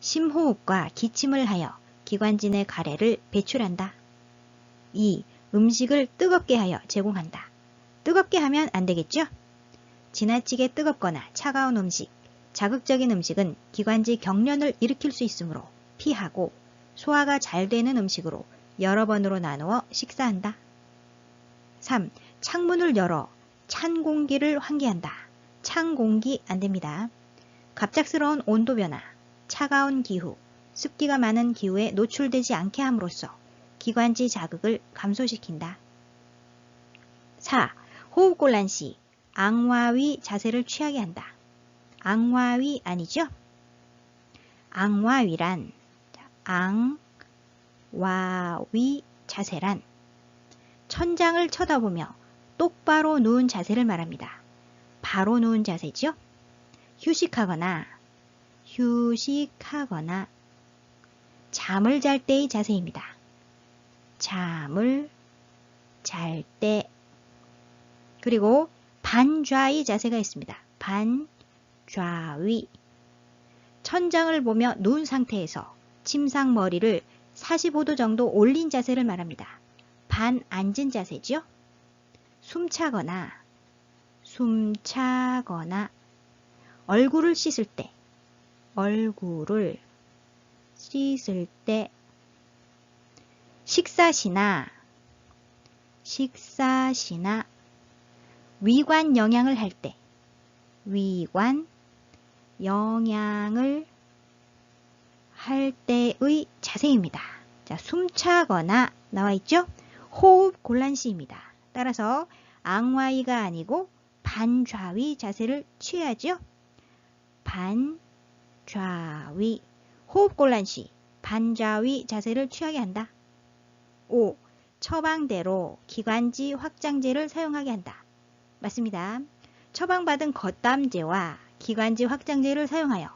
심호흡과 기침을 하여 기관지 내 가래를 배출한다. 2. 음식을 뜨겁게 하여 제공한다. 뜨겁게 하면 안 되겠죠? 지나치게 뜨겁거나 차가운 음식, 자극적인 음식은 기관지 경련을 일으킬 수 있으므로 피하고 소화가 잘 되는 음식으로 여러 번으로 나누어 식사한다. 3. 창문을 열어 찬 공기를 환기한다. 찬 공기 안 됩니다. 갑작스러운 온도 변화, 차가운 기후, 습기가 많은 기후에 노출되지 않게 함으로써 기관지 자극을 감소시킨다. 4. 호흡곤란 시 앙와위 자세를 취하게 한다. 앙와위 아니죠? 앙와위 자세란 천장을 쳐다보며 똑바로 누운 자세를 말합니다. 바로 누운 자세죠? 휴식하거나 잠을 잘 때의 자세입니다. 잠을 잘 때. 그리고 반좌위 자세가 있습니다. 반좌위. 천장을 보며 누운 상태에서 침상머리를 45도 정도 올린 자세를 말합니다. 반앉은 자세죠. 숨차거나 얼굴을 씻을 때 식사시나 위관 영양을 할 때의 자세입니다. 자, 숨차거나 나와 있죠? 호흡 곤란시입니다. 따라서 앙와이가 아니고 반좌위 자세를 취하죠? 반좌위. 호흡 곤란시 반좌위 자세를 취하게 한다. 5. 처방대로 기관지 확장제를 사용하게 한다. 맞습니다. 처방받은 겉담제와 기관지 확장제를 사용하여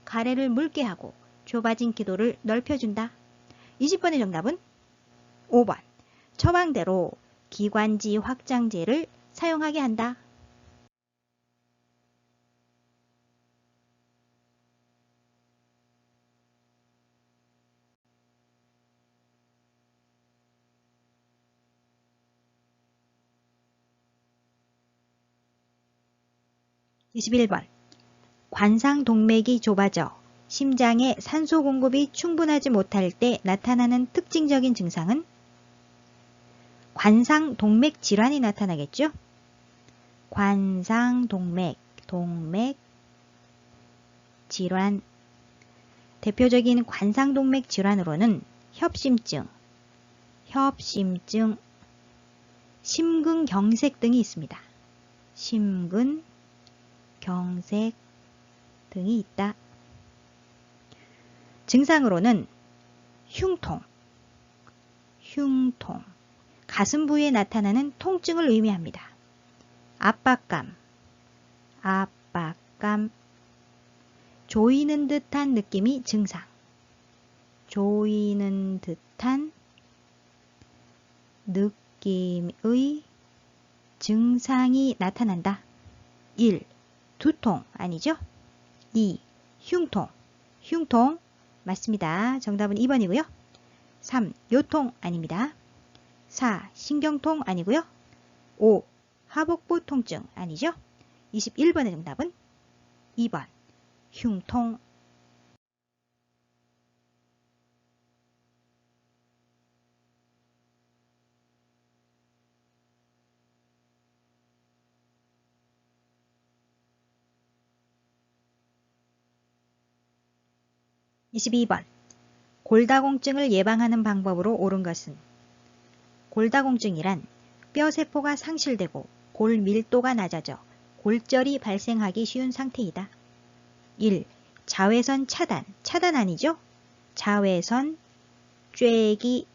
가래를 묽게 하고 좁아진 기도를 넓혀준다. 20번의 정답은 5번. 처방대로 기관지 확장제를 사용하게 한다. 21번. 관상동맥이 좁아져 심장에 산소 공급이 충분하지 못할 때 나타나는 특징적인 증상은? 관상동맥 질환이 나타나겠죠? 관상동맥 질환. 대표적인 관상동맥 질환으로는 협심증, 심근경색 등이 있습니다. 심근경색 등이 있다. 증상으로는 흉통, 가슴 부위에 나타나는 통증을 의미합니다. 압박감, 조이는 듯한 느낌이 증상, 조이는 듯한 느낌의 증상이 나타난다. 1. 두통 아니죠? 2. 흉통 맞습니다. 정답은 2번이고요. 3. 요통 아닙니다. 4. 신경통 아니고요. 5. 하복부 통증 아니죠? 21번의 정답은 2번 흉통. 22번. 골다공증을 예방하는 방법으로 옳은 것은? 골다공증이란 뼈세포가 상실되고 골 밀도가 낮아져 골절이 발생하기 쉬운 상태이다. 1. 자외선 차단 아니죠? 자외선 쬐기.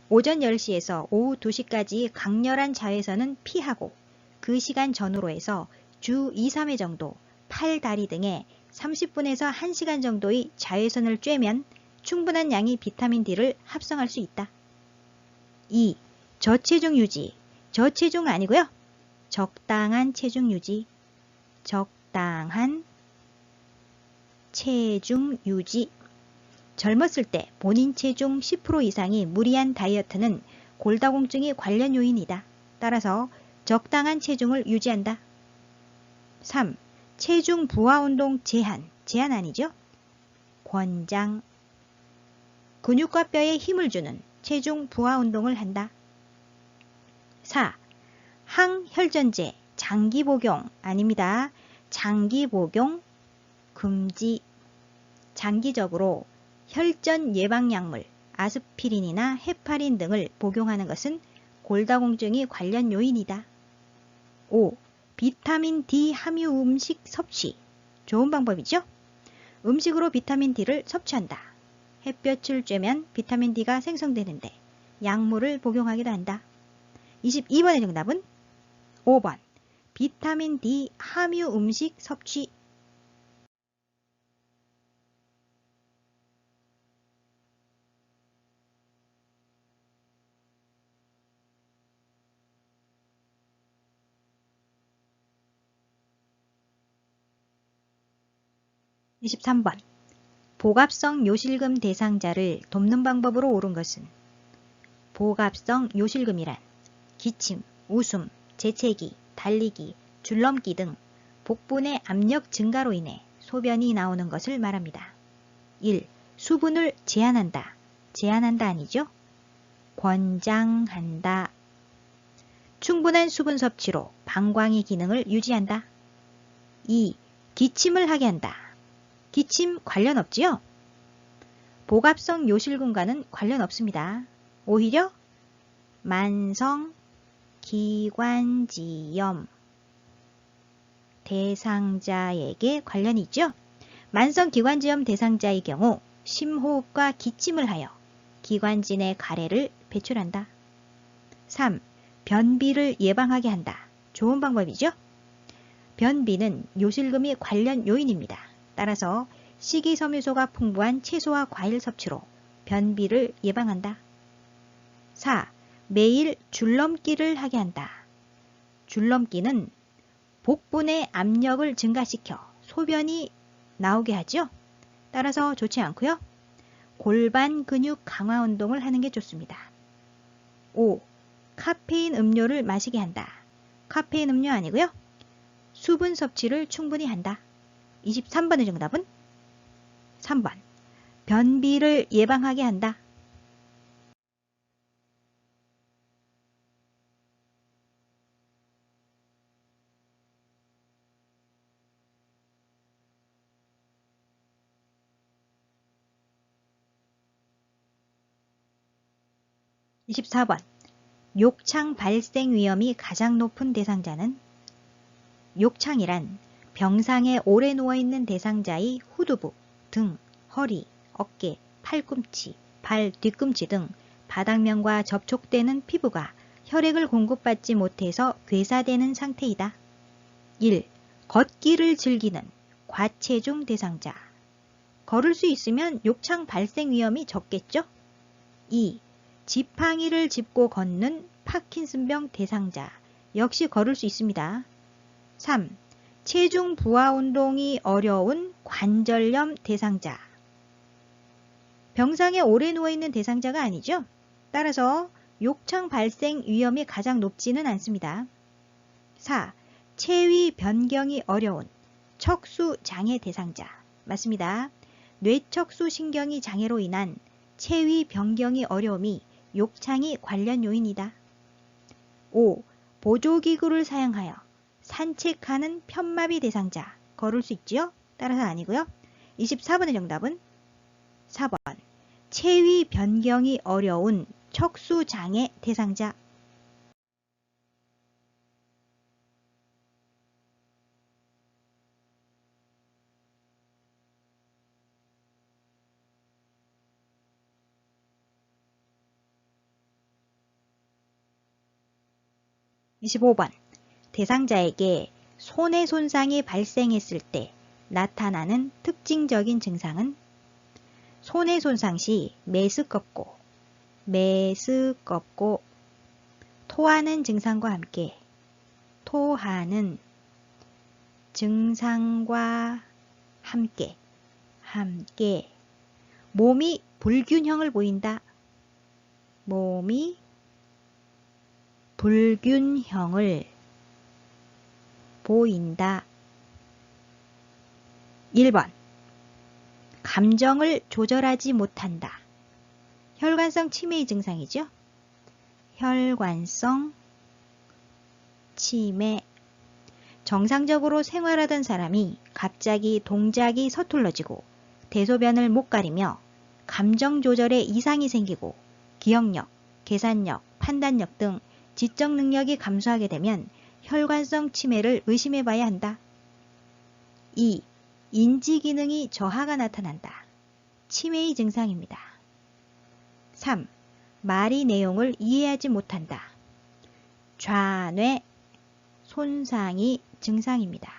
오전 10시에서 오후 2시까지 강렬한 자외선은 피하고 그 시간 전후로 해서 주 2, 3회 정도 팔, 다리 등에 30분에서 1시간 정도의 자외선을 쬐면 충분한 양의 비타민 D를 합성할 수 있다. 2. 저체중 유지. 저체중 아니고요. 적당한 체중 유지. 젊었을 때 본인 체중 10% 이상이 무리한 다이어트는 골다공증의 관련 요인이다. 따라서 적당한 체중을 유지한다. 3. 체중 부하 운동 제한 아니죠? 권장. 근육과 뼈에 힘을 주는 체중 부하 운동을 한다. 4. 항혈전제 장기 복용 아닙니다. 장기 복용 금지. 장기적으로 혈전 예방 약물 아스피린이나 헤파린 등을 복용하는 것은 골다공증의 관련 요인이다. 5. 비타민 D 함유 음식 섭취. 좋은 방법이죠? 음식으로 비타민 D를 섭취한다. 햇볕을 쬐면 비타민 D가 생성되는데 약물을 복용하기도 한다. 22번의 정답은 5번. 비타민 D 함유 음식 섭취. 23번. 복압성 요실금 대상자를 돕는 방법으로 옳은 것은 복압성 요실금이란 기침, 웃음, 재채기, 달리기, 줄넘기 등 복분의 압력 증가로 인해 소변이 나오는 것을 말합니다. 1. 수분을 제한한다. 제한한다 아니죠? 권장한다. 충분한 수분 섭취로 방광의 기능을 유지한다. 2. 기침을 하게 한다. 기침 관련 없지요? 복압성 요실금과는 관련 없습니다. 오히려 만성 기관지염 대상자에게 관련이 있죠? 만성 기관지염 대상자의 경우 심호흡과 기침을 하여 기관지 내 가래를 배출한다. 3. 변비를 예방하게 한다. 좋은 방법이죠? 변비는 요실금이 관련 요인입니다. 따라서 식이섬유소가 풍부한 채소와 과일 섭취로 변비를 예방한다. 4. 매일 줄넘기를 하게 한다. 줄넘기는 복분의 압력을 증가시켜 소변이 나오게 하죠. 따라서 좋지 않고요. 골반 근육 강화 운동을 하는 게 좋습니다. 5. 카페인 음료를 마시게 한다. 카페인 음료 아니고요. 수분 섭취를 충분히 한다. 23번의 정답은 3번. 변비를 예방하게 한다. 24번. 욕창 발생 위험이 가장 높은 대상자는 욕창이란 병상에 오래 누워있는 대상자의 후두부, 등, 허리, 어깨, 팔꿈치, 발 뒤꿈치 등 바닥면과 접촉되는 피부가 혈액을 공급받지 못해서 괴사되는 상태이다. 1. 걷기를 즐기는 과체중 대상자. 걸을 수 있으면 욕창 발생 위험이 적겠죠? 2. 지팡이를 짚고 걷는 파킨슨병 대상자. 역시 걸을 수 있습니다. 3. 체중 부하 운동이 어려운 관절염 대상자. 병상에 오래 누워있는 대상자가 아니죠? 따라서 욕창 발생 위험이 가장 높지는 않습니다. 4. 체위 변경이 어려운 척수 장애 대상자. 맞습니다. 뇌척수 신경이 장애로 인한 체위 변경이 어려움이 욕창이 관련 요인이다. 5. 보조기구를 사용하여 산책하는 편마비 대상자. 걸을 수 있지요? 따라서 아니고요. 24번의 정답은 4번. 체위 변경이 어려운 척수 장애 대상자. 25번. 대상자에게 손의 손상이 발생했을 때 나타나는 특징적인 증상은 손의 손상 시 메스껍고 토하는 증상과 함께 몸이 불균형을 보인다. 몸이 불균형을 보인다. 1번. 감정을 조절하지 못한다. 혈관성 치매의 증상이죠. 혈관성 치매. 정상적으로 생활하던 사람이 갑자기 동작이 서툴러지고 대소변을 못 가리며 감정 조절에 이상이 생기고 기억력, 계산력, 판단력 등 지적 능력이 감소하게 되면 혈관성 치매를 의심해 봐야 한다. 2. 인지 기능이 저하가 나타난다. 치매의 증상입니다. 3. 말의 내용을 이해하지 못한다. 좌뇌 손상이 증상입니다.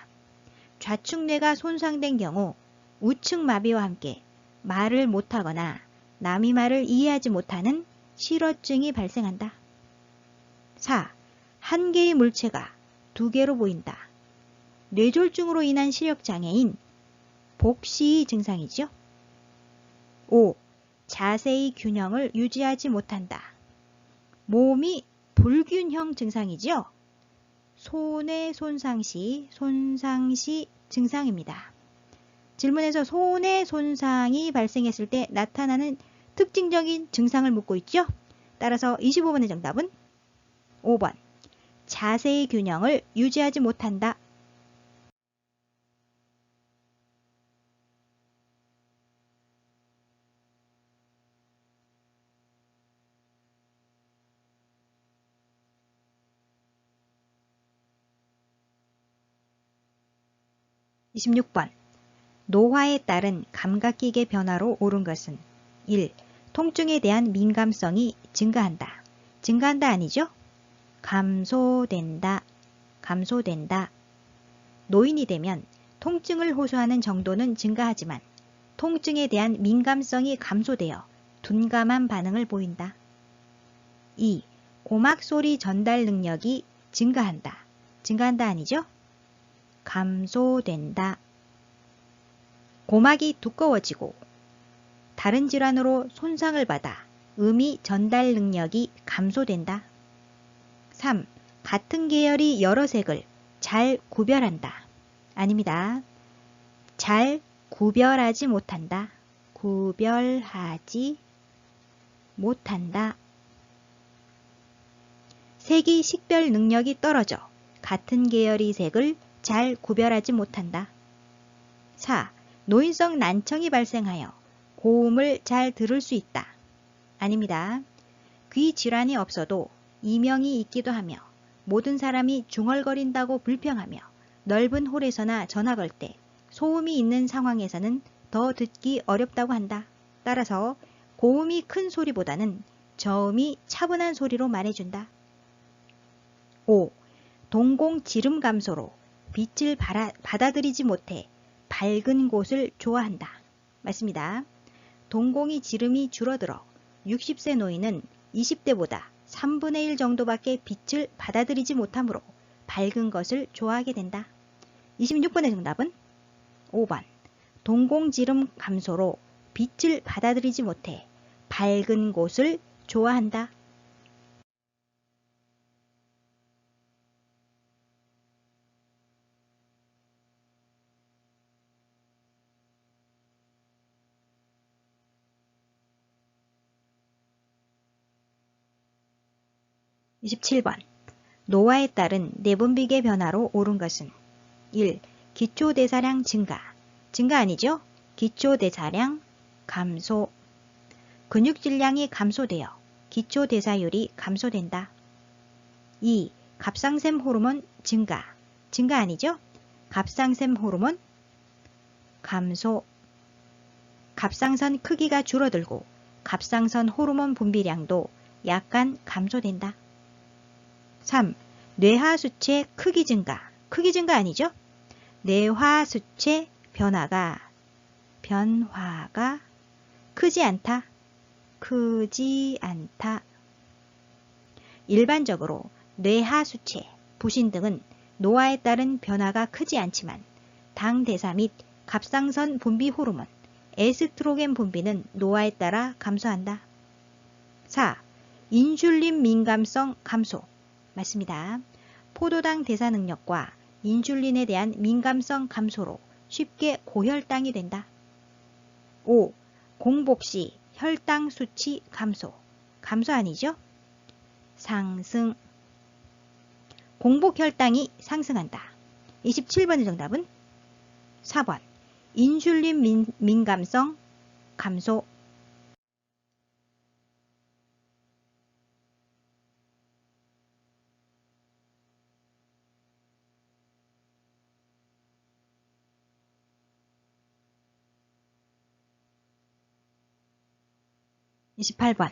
좌측뇌가 손상된 경우 우측 마비와 함께 말을 못하거나 남의 말을 이해하지 못하는 실어증이 발생한다. 4. 한 개의 물체가 두 개로 보인다. 뇌졸중으로 인한 시력장애인 복시 증상이죠. 5. 자세의 균형을 유지하지 못한다. 몸이 불균형 증상이죠. 손의 손상시 증상입니다. 질문에서 손의 손상이 발생했을 때 나타나는 특징적인 증상을 묻고 있죠. 따라서 25번의 정답은 5번. 자세의 균형을 유지하지 못한다. 26번. 노화에 따른 감각기계 변화로 옳은 것은 1. 통증에 대한 민감성이 증가한다. 증가한다 아니죠? 감소된다. 노인이 되면 통증을 호소하는 정도는 증가하지만 통증에 대한 민감성이 감소되어 둔감한 반응을 보인다. 2. 고막 소리 전달 능력이 증가한다. 증가한다 아니죠? 감소된다. 고막이 두꺼워지고 다른 질환으로 손상을 받아 음이 전달 능력이 감소된다. 3. 같은 계열이 여러 색을 잘 구별한다. 아닙니다. 잘 구별하지 못한다. 구별하지 못한다. 색이 식별 능력이 떨어져 같은 계열의 색을 잘 구별하지 못한다. 4. 노인성 난청이 발생하여 고음을 잘 들을 수 있다. 아닙니다. 귀 질환이 없어도 이명이 있기도 하며 모든 사람이 중얼거린다고 불평하며 넓은 홀에서나 전화 걸 때 소음이 있는 상황에서는 더 듣기 어렵다고 한다. 따라서 고음이 큰 소리보다는 저음이 차분한 소리로 말해준다. 5. 동공 지름 감소로 빛을 받아들이지 못해 밝은 곳을 좋아한다. 맞습니다. 동공이 지름이 줄어들어 60세 노인은 20대보다 3분의 1 정도밖에 빛을 받아들이지 못하므로 밝은 것을 좋아하게 된다. 26번의 정답은 5번. 동공지름 감소로 빛을 받아들이지 못해 밝은 곳을 좋아한다. 27번. 노화에 따른 내분비계 변화로 옳은 것은 1. 기초대사량 증가. 증가 아니죠? 기초대사량 감소. 근육질량이 감소되어 기초대사율이 감소된다. 2. 갑상샘 호르몬 증가. 증가 아니죠? 갑상샘 호르몬 감소. 갑상선 크기가 줄어들고 갑상선 호르몬 분비량도 약간 감소된다. 3. 뇌하수체 크기 증가. 크기 증가 아니죠? 뇌하수체 변화가 크지 않다. 일반적으로 뇌하수체, 부신 등은 노화에 따른 변화가 크지 않지만 당대사 및 갑상선 분비 호르몬, 에스트로겐 분비는 노화에 따라 감소한다. 4. 인슐린 민감성 감소. 맞습니다. 포도당 대사 능력과 인슐린에 대한 민감성 감소로 쉽게 고혈당이 된다. 5. 공복 시 혈당 수치 감소. 감소 아니죠? 상승. 공복 혈당이 상승한다. 27번의 정답은 4번. 인슐린 민감성 감소. 28번.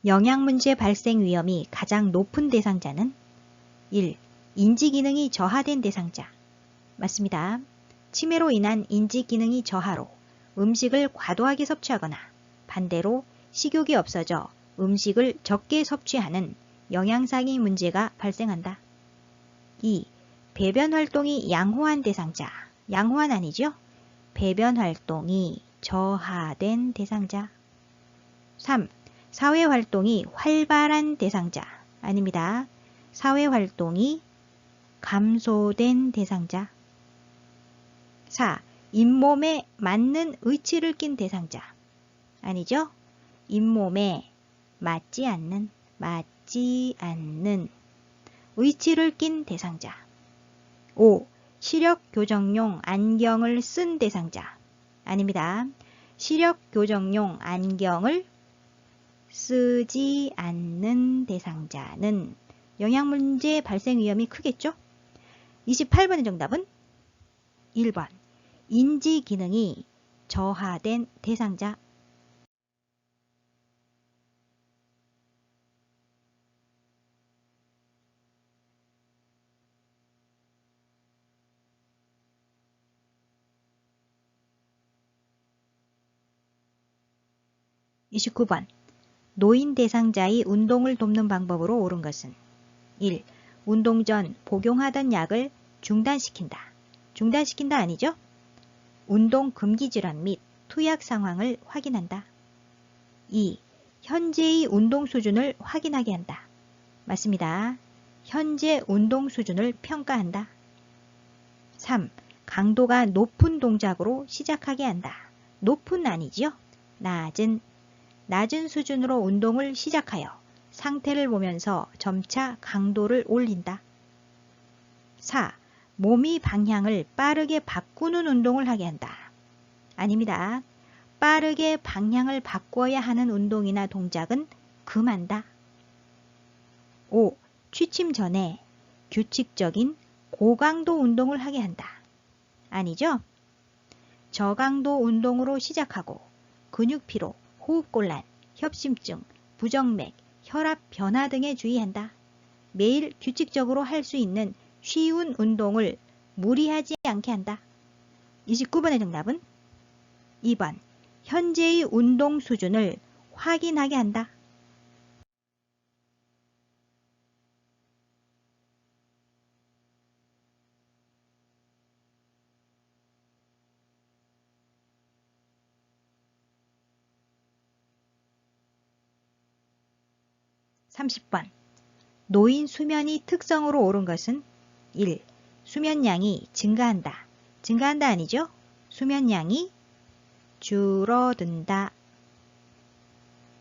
영양문제 발생 위험이 가장 높은 대상자는 1. 인지기능이 저하된 대상자. 맞습니다. 치매로 인한 인지기능이 저하로 음식을 과도하게 섭취하거나 반대로 식욕이 없어져 음식을 적게 섭취하는 영양상의 문제가 발생한다. 2. 배변 활동이 양호한 대상자. 양호한 아니죠? 배변 활동이 저하된 대상자. 3. 사회 활동이 활발한 대상자. 아닙니다. 사회 활동이 감소된 대상자. 4. 잇몸에 맞는 의치를 낀 대상자. 아니죠? 잇몸에 맞지 않는 의치를 낀 대상자. 5. 시력 교정용 안경을 쓴 대상자. 아닙니다. 시력 교정용 안경을 쓰지 않는 대상자는 영양문제 발생 위험이 크겠죠? 28번의 정답은 1번. 인지 기능이 저하된 대상자. 29번. 노인 대상자의 운동을 돕는 방법으로 옳은 것은 1. 운동 전 복용하던 약을 중단시킨다. 중단시킨다 아니죠? 운동 금기 질환 및 투약 상황을 확인한다. 2. 현재의 운동 수준을 확인하게 한다. 맞습니다. 현재 운동 수준을 평가한다. 3. 강도가 높은 동작으로 시작하게 한다. 높은 아니지요? 낮은 수준으로 운동을 시작하여 상태를 보면서 점차 강도를 올린다. 4. 몸의 방향을 빠르게 바꾸는 운동을 하게 한다. 아닙니다. 빠르게 방향을 바꿔야 하는 운동이나 동작은 금한다. 5. 취침 전에 규칙적인 고강도 운동을 하게 한다. 아니죠? 저강도 운동으로 시작하고 근육피로, 호흡곤란, 협심증, 부정맥, 혈압 변화 등에 주의한다. 매일 규칙적으로 할 수 있는 쉬운 운동을 무리하지 않게 한다. 29번의 정답은 2번. 현재의 운동 수준을 확인하게 한다. 30번. 노인 수면이 특성으로 옳은 것은 1. 수면량이 증가한다. 증가한다 아니죠? 수면량이 줄어든다.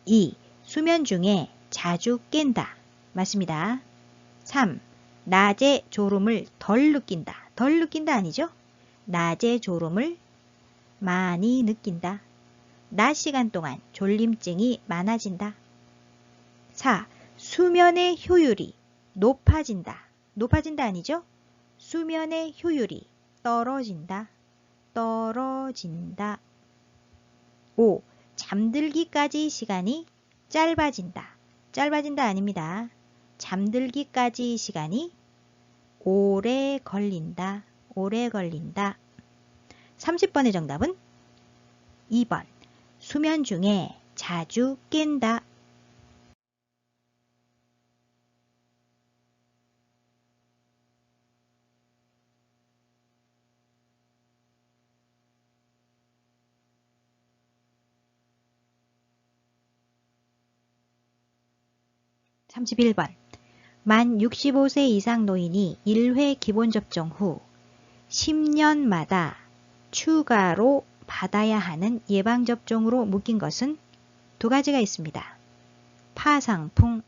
2. 수면 중에 자주 깬다. 맞습니다. 3. 낮에 졸음을 덜 느낀다. 덜 느낀다 아니죠? 낮에 졸음을 많이 느낀다. 낮 시간 동안 졸림증이 많아진다. 4. 수면의 효율이 높아진다. 높아진다 아니죠? 수면의 효율이 떨어진다. 떨어진다. 5. 잠들기까지 시간이 짧아진다. 짧아진다 아닙니다. 잠들기까지 시간이 오래 걸린다. 오래 걸린다. 30번의 정답은 2번. 수면 중에 자주 깬다. 31번. 만 65세 이상 노인이 1회 기본접종 후 10년마다 추가로 받아야 하는 예방접종으로 묶인 것은 두 가지가 있습니다. 파상풍,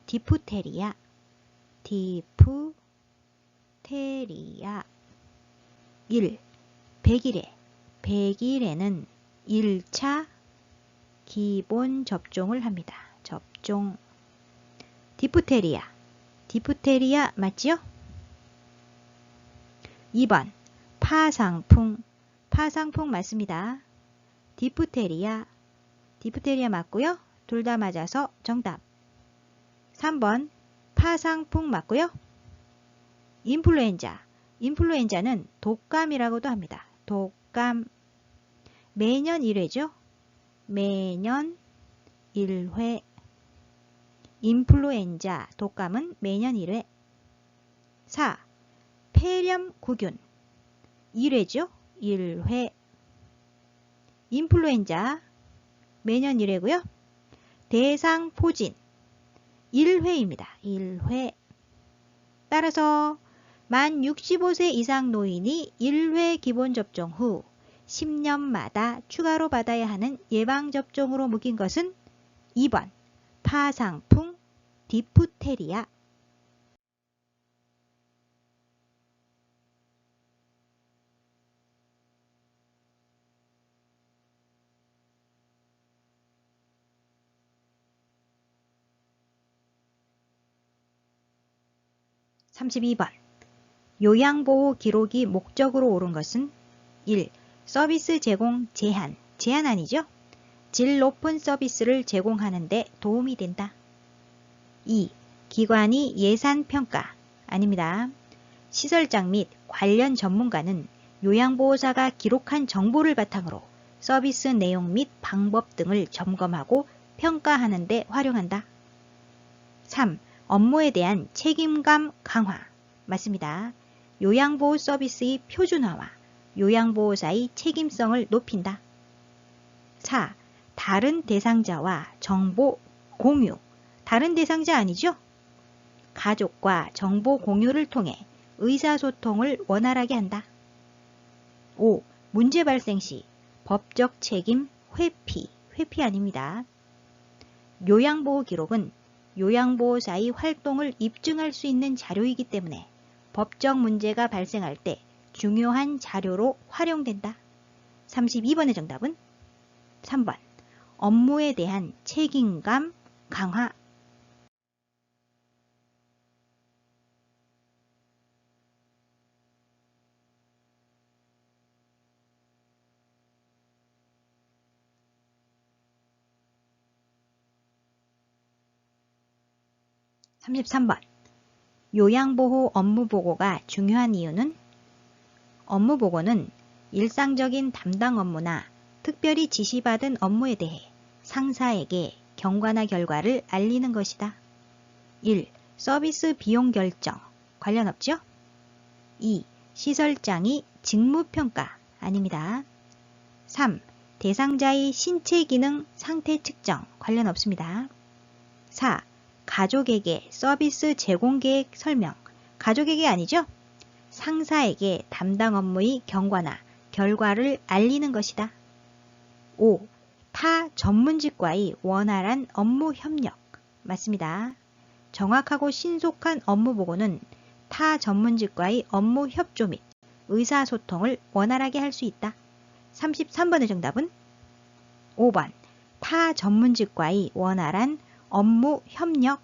디프테리아, 1. 100일에는 1차 기본 접종을 합니다. 접종. 디프테리아 맞지요? 2번. 파상풍 맞습니다. 디프테리아 맞고요. 둘 다 맞아서 정답. 3번. 파상풍 맞고요. 인플루엔자는 독감이라고도 합니다. 독감. 매년 1회죠. 매년 1회. 인플루엔자, 독감은 매년 1회. 4. 폐렴구균 1회죠. 1회. 인플루엔자 매년 1회고요. 대상포진 1회입니다. 1회. 따라서 만 65세 이상 노인이 1회 기본접종 후 10년마다 추가로 받아야 하는 예방접종으로 묶인 것은 2번 파상풍 디프테리아. (32번) 요양보호 기록이 목적으로 옳은 것은 1. 서비스 제공 제한 아니죠? 질 높은 서비스를 제공하는 데 도움이 된다. 2. 기관이 예산평가 아닙니다. 시설장 및 관련 전문가는 요양보호사가 기록한 정보를 바탕으로 서비스 내용 및 방법 등을 점검하고 평가하는 데 활용한다. 3. 업무에 대한 책임감 강화 맞습니다. 요양보호 서비스의 표준화와 요양보호사의 책임성을 높인다. 4. 다른 대상자와 정보 공유. 다른 대상자 아니죠? 가족과 정보 공유를 통해 의사소통을 원활하게 한다. 5. 문제 발생 시 법적 책임 회피 아닙니다. 요양보호 기록은 요양보호사의 활동을 입증할 수 있는 자료이기 때문에 법적 문제가 발생할 때 중요한 자료로 활용된다. 32번의 정답은 3번 업무에 대한 책임감 강화. (33번) 요양보호 업무보고가 중요한 이유는 업무보고는 일상적인 담당 업무나 특별히 지시받은 업무에 대해 상사에게 경과나 결과를 알리는 것이다. 1. 서비스 비용 결정 관련 없죠? 2. 시설장이 직무평가 아닙니다. 3. 대상자의 신체 기능 상태 측정 관련 없습니다. 4. 가족에게 서비스 제공 계획 설명 가족에게 아니죠? 상사에게 담당 업무의 경과나 결과를 알리는 것이다. 5. 타 전문직과의 원활한 업무 협력 맞습니다. 정확하고 신속한 업무 보고는 타 전문직과의 업무 협조 및 의사소통을 원활하게 할 수 있다. 33번의 정답은 5번 타 전문직과의 원활한 업무 협력.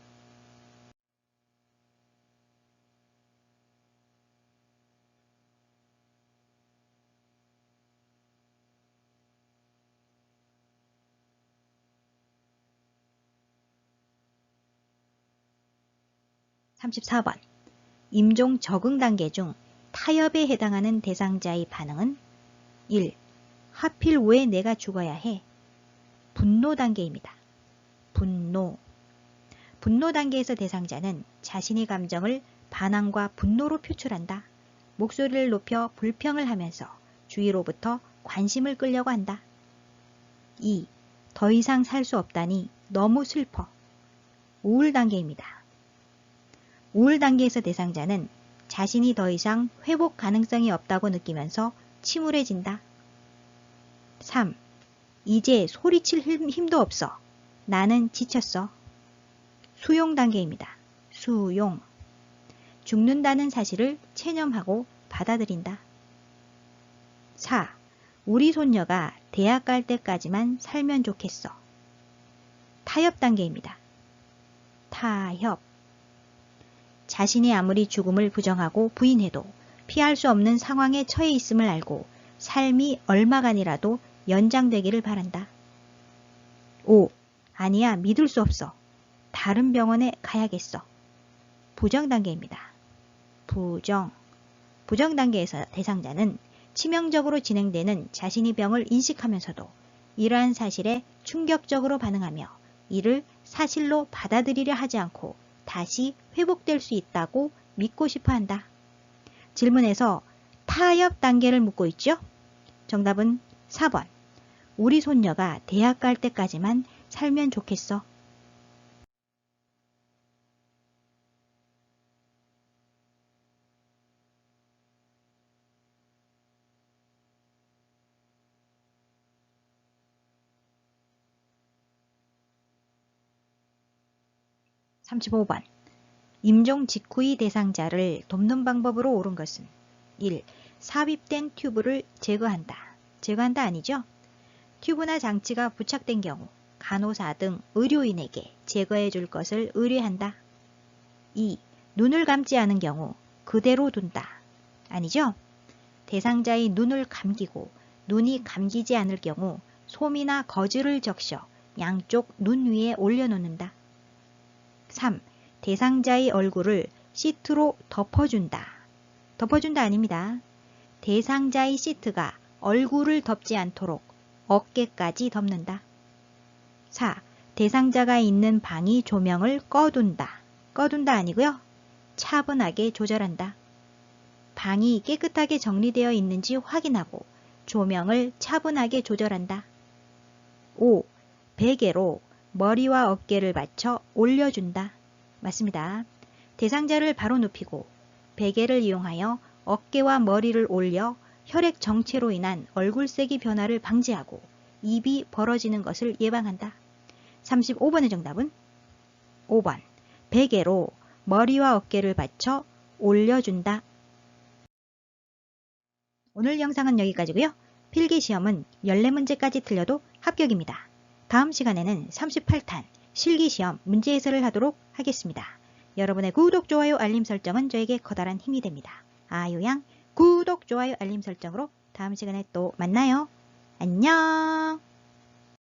(34번) 임종 적응 단계 중 타협에 해당하는 대상자의 반응은 1. 하필 왜 내가 죽어야 해? 분노 단계입니다. 분노 단계에서 대상자는 자신의 감정을 반항과 분노로 표출한다. 목소리를 높여 불평을 하면서 주위로부터 관심을 끌려고 한다. 2. 더 이상 살 수 없다니 너무 슬퍼. 우울 단계입니다. 우울 단계에서 대상자는 자신이 더 이상 회복 가능성이 없다고 느끼면서 침울해진다. 3. 이제 소리칠 힘도 없어. 나는 지쳤어. 수용 단계입니다. 수용. 죽는다는 사실을 체념하고 받아들인다. 4. 우리 손녀가 대학 갈 때까지만 살면 좋겠어. 타협 단계입니다. 타협. 자신이 아무리 죽음을 부정하고 부인해도 피할 수 없는 상황에 처해 있음을 알고 삶이 얼마간이라도 연장되기를 바란다. 5. 아니야, 믿을 수 없어. 다른 병원에 가야겠어. 부정 단계입니다. 부정 단계에서 대상자는 치명적으로 진행되는 자신의 병을 인식하면서도 이러한 사실에 충격적으로 반응하며 이를 사실로 받아들이려 하지 않고 다시 회복될 수 있다고 믿고 싶어 한다. 질문에서 타협 단계를 묻고 있죠? 정답은 4번. 우리 손녀가 대학 갈 때까지만 살면 좋겠어. (35번) 임종 직후의 대상자를 돕는 방법으로 옳은 것은 1. 삽입된 튜브를 제거한다. 제거한다 아니죠? 튜브나 장치가 부착된 경우 간호사 등 의료인에게 제거해 줄 것을 의뢰한다. 2. 눈을 감지 않은 경우 그대로 둔다. 아니죠? 대상자의 눈을 감기고 눈이 감기지 않을 경우 솜이나 거즈를 적셔 양쪽 눈 위에 올려놓는다. 3. 대상자의 얼굴을 시트로 덮어준다. 덮어준다 아닙니다. 대상자의 시트가 얼굴을 덮지 않도록 어깨까지 덮는다. 4. 대상자가 있는 방의 조명을 꺼둔다. 꺼둔다 아니고요. 차분하게 조절한다. 방이 깨끗하게 정리되어 있는지 확인하고 조명을 차분하게 조절한다. 5. 베개로 머리와 어깨를 받쳐 올려준다. 맞습니다. 대상자를 바로 눕히고 베개를 이용하여 어깨와 머리를 올려 혈액 정체로 인한 얼굴색이 변화를 방지하고 입이 벌어지는 것을 예방한다. 35번의 정답은 5번. 베개로 머리와 어깨를 받쳐 올려준다. 오늘 영상은 여기까지고요. 필기시험은 14문제까지 틀려도 합격입니다. 다음 시간에는 38탄 실기시험 문제해설을 하도록 하겠습니다. 여러분의 구독, 좋아요, 알림 설정은 저에게 커다란 힘이 됩니다. 아요양 구독, 좋아요, 알림 설정으로 다음 시간에 또 만나요. 안녕.